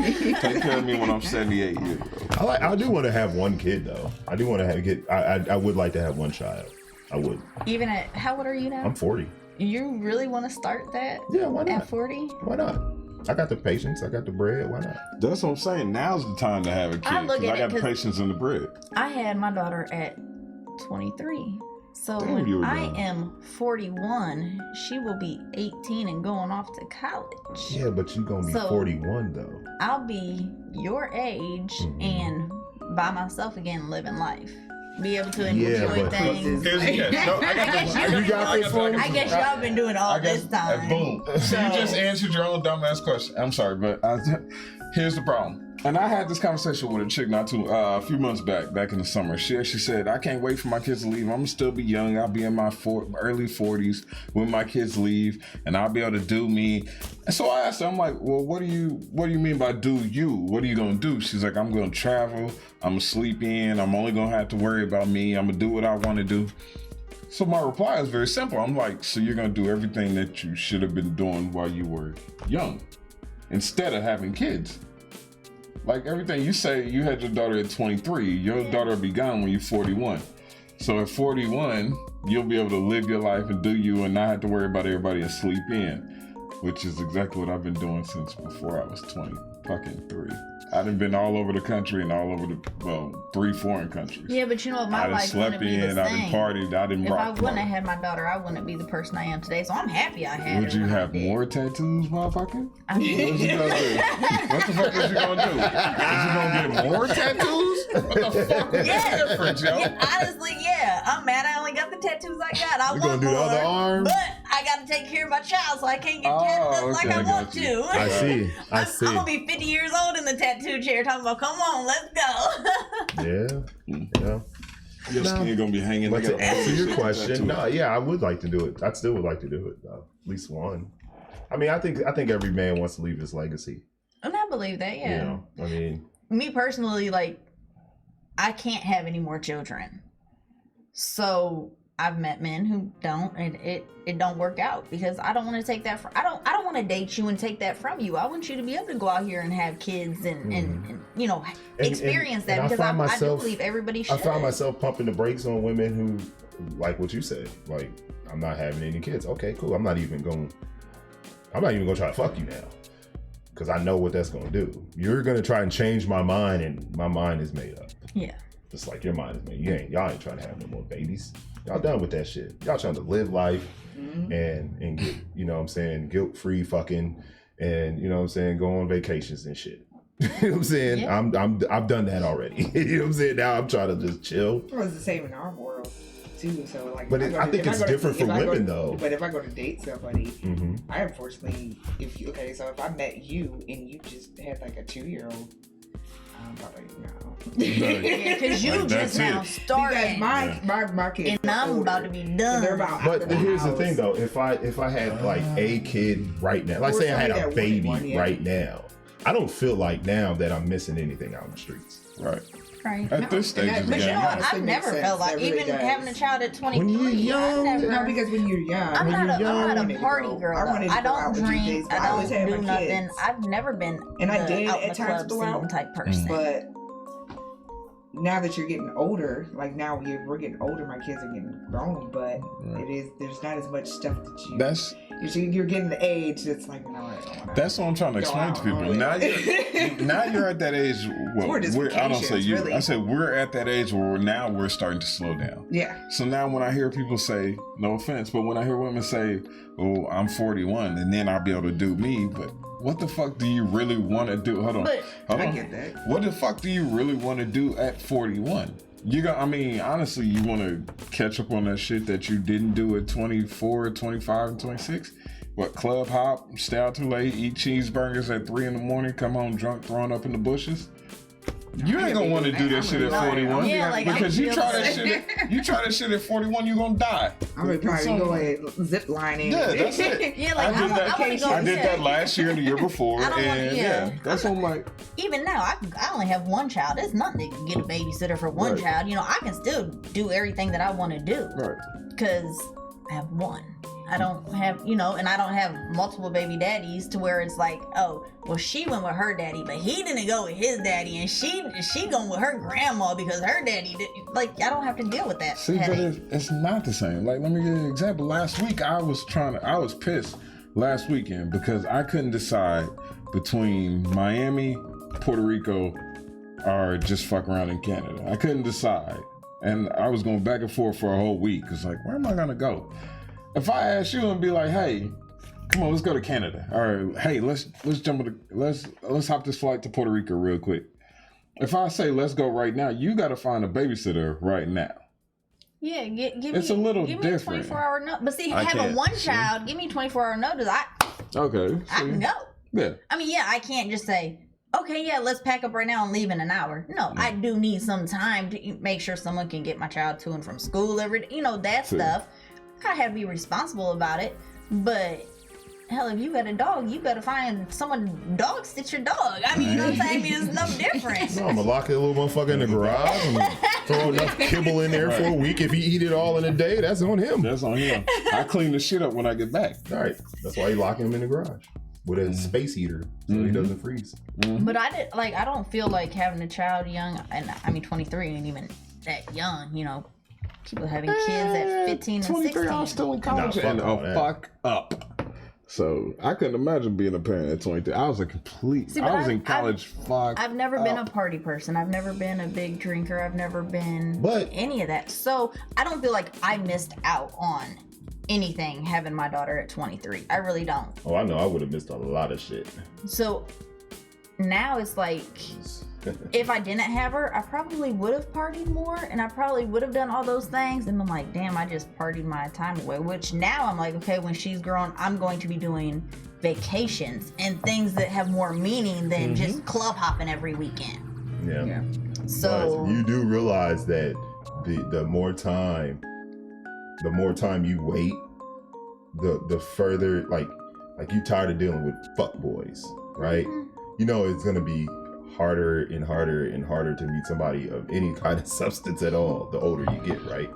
care of me when I'm 78 years old. I do want to have one kid though. I do want to I would like to have one child. I would. Even at how old are you now? I'm 40. You really want to start that Yeah, why not? at 40? Why not? I got the patience. I got the bread. Why not? That's what I'm saying. Now's the time to have a kid. I look 'cause at I got it the 'cause- patience and the bread. I had my daughter at 23. So Damn, you when were I young. am 41, she will be 18 and going off to college. Yeah, but you gonna be So- 41 though. I'll be your age Mhm. and by myself again, living life. Be able to Yeah, enjoy but- things. Here's the catch. No, I got this. You got this one? I guess y'all been doing all this time. Boom. So you just answered your own dumbass question. I'm sorry, but here's the problem. And I had this conversation with a chick a few months back in the summer. She actually said, I can't wait for my kids to leave. I'm gonna still be young. I'll be in my early 40s when my kids leave, and I'll be able to do me. And so I asked her, I'm like, well, what do you mean by do you? What are you gonna do? She's like, I'm gonna travel. I'm gonna sleep in. I'm only gonna have to worry about me. I'm gonna do what I want to do. So my reply is very simple. I'm like, so you're gonna do everything that you should have been doing while you were young, instead of having kids. Like everything you say, you had your daughter at 23. Your daughter will be gone when you're 41. So at 41, you'll be able to live your life and do you and not have to worry about everybody and sleep in, which is exactly what I've been doing since before I was 23. I done been all over the country and all over 3 foreign countries. Yeah, but you know what? I My done life slept wouldn't be the in, I done same. partied, I done If I rocked. wouldn't have had my daughter, I wouldn't be the person I am today. So I'm happy I had Would her. you when I have did. more tattoos, motherfucker? I mean, What you gonna do? What the fuck is you gonna do? Is you gonna get more tattoos? What the fuck is Yeah. the difference, yo? honestly, yeah. I'm mad I only got the tattoos I got. I You want gonna do the more, other arm? but I got to take care of my child, so I can't get Oh, tattoos like okay, I I want got you. to. I see. I I'm see. gonna be 50 years old in the tattoo chair talking about, come on, let's go. Yeah. Yeah. Your skin gonna be hanging. But like to a answer your tattoo. question, no, yeah, I would like to do it. I still would like to do it though. At least one. I mean, I think every man wants to leave his legacy. And I believe that, yeah. You know, I mean, Me personally, like, I can't have any more children. So I've met men who don't, and it don't work out because I don't want to take that from. I don't want to date you and take that from you. I want you to be able to go out here and have kids and you know experience that and I because find I do myself- believe everybody should. I found myself pumping the brakes on women who, like what you said, like I'm not having any kids. Okay, cool. I'm not even gonna try to fuck you now, because I know what that's gonna do. You're gonna try and change my mind, and my mind is made up. Yeah. Just like your mind is made. Y'all ain't trying to have no more babies. Y'all done with that shit. Y'all trying to live life and get, you know what I'm saying, guilt-free fucking, and you know what I'm saying, go on vacations and shit. You know what I'm saying? Yeah. I've done that already. You know what I'm saying? Now I'm trying to just chill. Well, it's the same in our world too. So like, But if I think if it's go to- different for if I go women, to- though. But if I go to date somebody, Mm-hmm. I unfortunately, so if I met you and you just had like a 2-year-old, I'm probably no. Yeah, because you Like, just that's now it. Because starting, my kids, and I'm older, about to be and done. they're about But out of here's the house. thing, though. If I had like a kid right now, like Or say I had somebody a that baby wanted one, yeah. right now, I don't feel like now that I'm missing anything out in the streets. Right. Right. At this stage of the But you game. know what? honestly I've makes never sense. felt like, That really even does. having a child at 23, When you're young, I never. No, because when you're young, I'm when not you're young, a party I girl. wanted to I go out don't with you drink. days, but I I always don't had do my nothing. kids. I've never been And I the did out in at the times club go out. scene type person. but now that you're getting older, like now we're getting older, my kids are getting grown, but there's not as much stuff that you're getting the age that's like, no, I don't wanna that's what I'm trying to explain to people. Now you're at that age. Well, I don't say you. Really. I say we're at that age where we're starting to slow down. Yeah. So now when I hear people say, no offense, but when I hear women say, "Oh, I'm 41, and then I'll be able to do me," but what the fuck do you really want to do? Hold on. I get that. What the fuck do you really want to do at 41? Honestly, you want to catch up on that shit that you didn't do at 24, 25, and 26? What, club hop, stay out too late, eat cheeseburgers at 3 a.m, come home drunk, thrown up in the bushes? You ain't gonna want to do that shit at 41. Yeah, because you try that shit at 41, you're gonna die. I'm gonna probably go ahead zip lining. Yeah, that's it. Yeah, like I did that last year and the year before, that's what I'm like. Even now, I only have one child. There's nothing to get a babysitter for one child. You know, I can still do everything that I want to do. Right. Because I have one. I don't have, and I don't have multiple baby daddies to where it's like, oh, well, she went with her daddy, but he didn't go with his daddy, and she going with her grandma because her daddy did. Like, I don't have to deal with that. See, headache. But it's not the same. Like, let me give you an example. Last week, I was pissed last weekend because I couldn't decide between Miami, Puerto Rico, or just fuck around in Canada. I couldn't decide. And I was going back and forth for a whole week. It's like, where am I going to go? If I ask you and be like, hey, come on, let's go to Canada. Or hey, let's hop this flight to Puerto Rico real quick. If I say let's go right now, you got to find a babysitter right now. Yeah, give it's a little different. Me 24-hour notice. But see, having one child, give me 24-hour notice. I can go. Yeah. I mean, I can't just say, okay, let's pack up right now and leave in an hour. No, I do need some time to make sure someone can get my child to and from school every day. That stuff. I have to be responsible about it, but hell, if you got a dog, you gotta find someone dog sit your dog. I mean, you know what I'm saying? I mean, it's no different. No, I'm gonna lock that little motherfucker in the garage and throw enough kibble in there for a week. If he eat it all in a day, that's on him. That's on him. I clean the shit up when I get back. All right, that's why you lock him in the garage with a space heater so he doesn't freeze. But I don't feel like having a child young, and I mean 23 ain't even that young, People having kids at 15 and 16. I was still in college and fuck up. So I couldn't imagine being a parent at 23. I was in college. I've never been a party person. I've never been a big drinker. I've never been any of that. So I don't feel like I missed out on anything having my daughter at 23. I really don't. Oh, I know. I would have missed a lot of shit. So now it's like, if I didn't have her, I probably would have partied more, and I probably would have done all those things. And I'm like, damn, I just partied my time away. Which now I'm like, okay, when she's grown, I'm going to be doing vacations and things that have more meaning than just club hopping every weekend. Yeah. So but you do realize that the more time you wait, the further like you tired of dealing with fuck boys, right? It's gonna be harder and harder and harder to meet somebody of any kind of substance at all the older you get, right?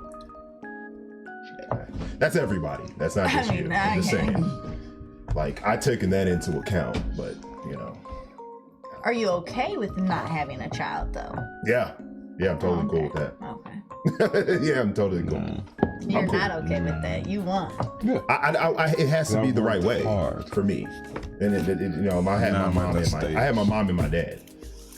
That's everybody. That's not just you. I'm just saying. Like, I taken that into account, but Are you okay with not having a child though? Yeah, I'm totally cool with that. Okay. Yeah, I'm totally cool. You're not okay with that. You want. Yeah. It has to be the right way for me. And I had my mom and my dad.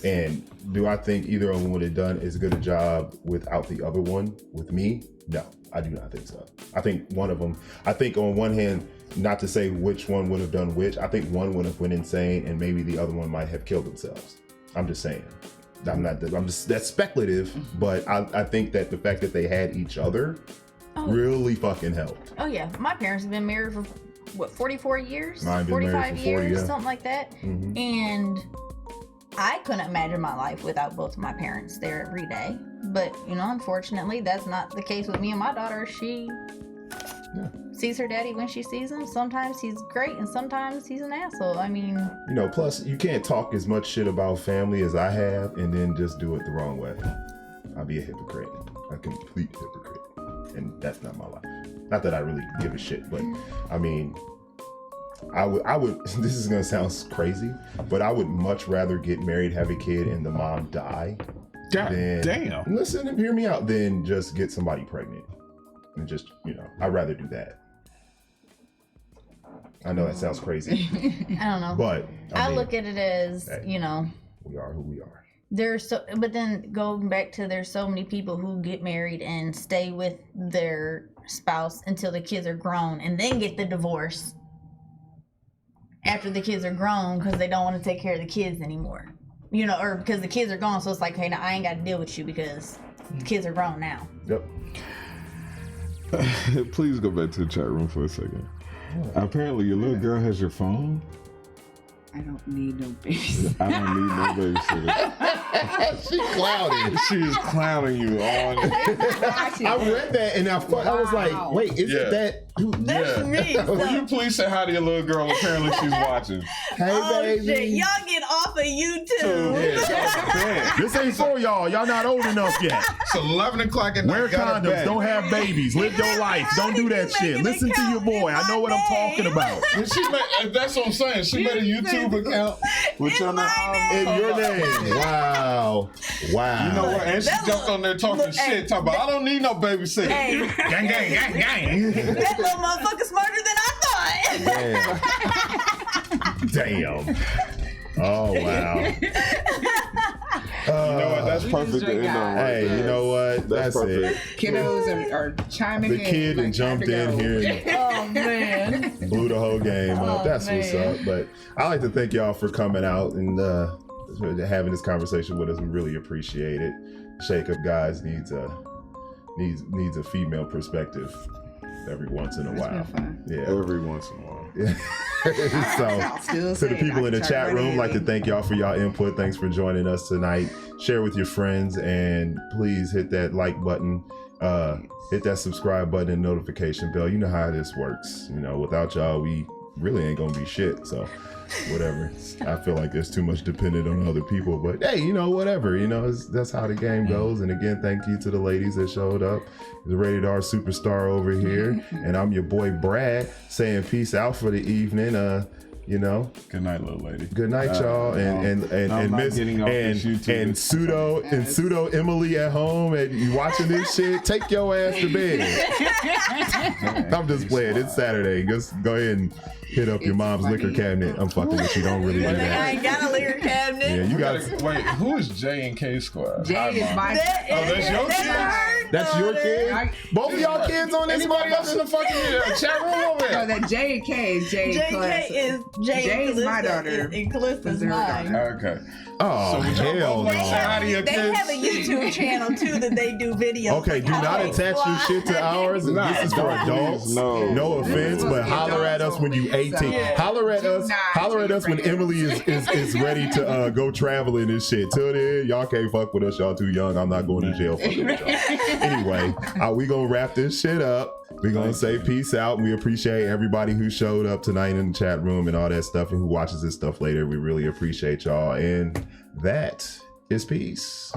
And do I think either of them would have done as good a job without the other one with me? No, I do not think so. I think one of them, on one hand, not to say which one would have done which, I think one would have went insane and maybe the other one might have killed themselves. I'm just saying. That's speculative, but I think that the fact that they had each other really fucking helped. Oh yeah, my parents have been married for 44 years? Mine been 45 married for 40, years, yeah. something like that. And I couldn't imagine my life without both of my parents there every day. But, unfortunately, that's not the case with me and my daughter. She sees her daddy when she sees him. Sometimes he's great and sometimes he's an asshole. I mean... plus you can't talk as much shit about family as I have and then just do it the wrong way. I'd be a hypocrite. A complete hypocrite. And that's not my life. Not that I really give a shit, but I mean... I would this is gonna sound crazy, but I would much rather get married, have a kid, and the mom die God then damn. listen and hear me out. Then just get somebody pregnant, and just I'd rather do that. I know that sounds crazy, I don't know. but I look at it as, hey. We are who we are. but then going back to there's so many people who get married and stay with their spouse until the kids are grown and then get the divorce after the kids are grown because they don't want to take care of the kids anymore. Or because the kids are gone, so it's like, hey, now I ain't got to deal with you because the kids are grown now. Yep. Please go back to the chat room for a second. Apparently, your little girl has your phone. I don't need no babysitter. I don't need no babysitter. She clouded. She is clowning you on. I read that and I was like, wait, is it that? That's me. Will you please say hi to your little girl? Apparently, she's watching. Hey, baby. Shit. Y'all get off of YouTube. Yeah. This ain't for y'all. Y'all not old enough yet. It's 11 o'clock at night. Wear condoms. Don't have babies. Live your life. Don't do that shit. Listen to your boy. I know what I'm talking about. That's what I'm saying. She made a YouTube account with your name. In your name. Wow. You know what? And she jumped on there talking shit. Talking about, I don't need no babysitter. Hey. Gang, gang, gang, gang. That little motherfucker smarter than I thought. Damn. Oh, wow. You know what? That's perfect to end on. Hey, you know what? That's it. Kiddos are chiming in. The kid like, and jumped in here Oh, man. and blew the whole game up. That's what's up. But I like to thank y'all for coming out and having this conversation with us. We really appreciate it. Shake Up Guys needs a female perspective every once in a while. Yeah, Every once in a while. So, to the people in the chat room, like to thank y'all for y'all input. Thanks for joining us tonight. Share with your friends and please hit that like button, hit that subscribe button and notification bell. You know how this works. Without y'all, we really ain't gonna be shit. So, whatever. I feel like it's too much dependent on other people, but hey, whatever. That's how the game goes. And again, thank you to the ladies that showed up. The Rated R Superstar over here, and I'm your boy Brad saying peace out for the evening. Good night, little lady. Good night, y'all, and Miss and pseudo Emily at home, and you watching this shit. Take your ass to bed. I'm just playing. It's Saturday. Just go ahead and hit up your mom's liquor cabinet. I'm fucking with you. Don't really do I that. ain't got a liquor cabinet. Yeah, you got. Wait, who is J and K Squad? Jay is my. That's your kid? That's your kid. Both of y'all kids on this. Anybody else in the fucking chat room over No, there? that J and K is Jay and JK is Jay is my daughter. And Callista's her mine. Okay. Oh, hell both say hi to no. your They kids? have a YouTube channel too that they do videos. Okay, do not attach your shit to ours. And this is for adults. No offense, but holler at us when you 18. Holler at us when Emily is ready to go traveling and shit. Till then, y'all can't fuck with us. Y'all too young. I'm not going to jail fucking with y'all. Anyway, we gonna wrap this shit up. We're gonna say peace out. We appreciate everybody who showed up tonight in the chat room and all that stuff, and who watches this stuff later. We really appreciate y'all. And that is peace.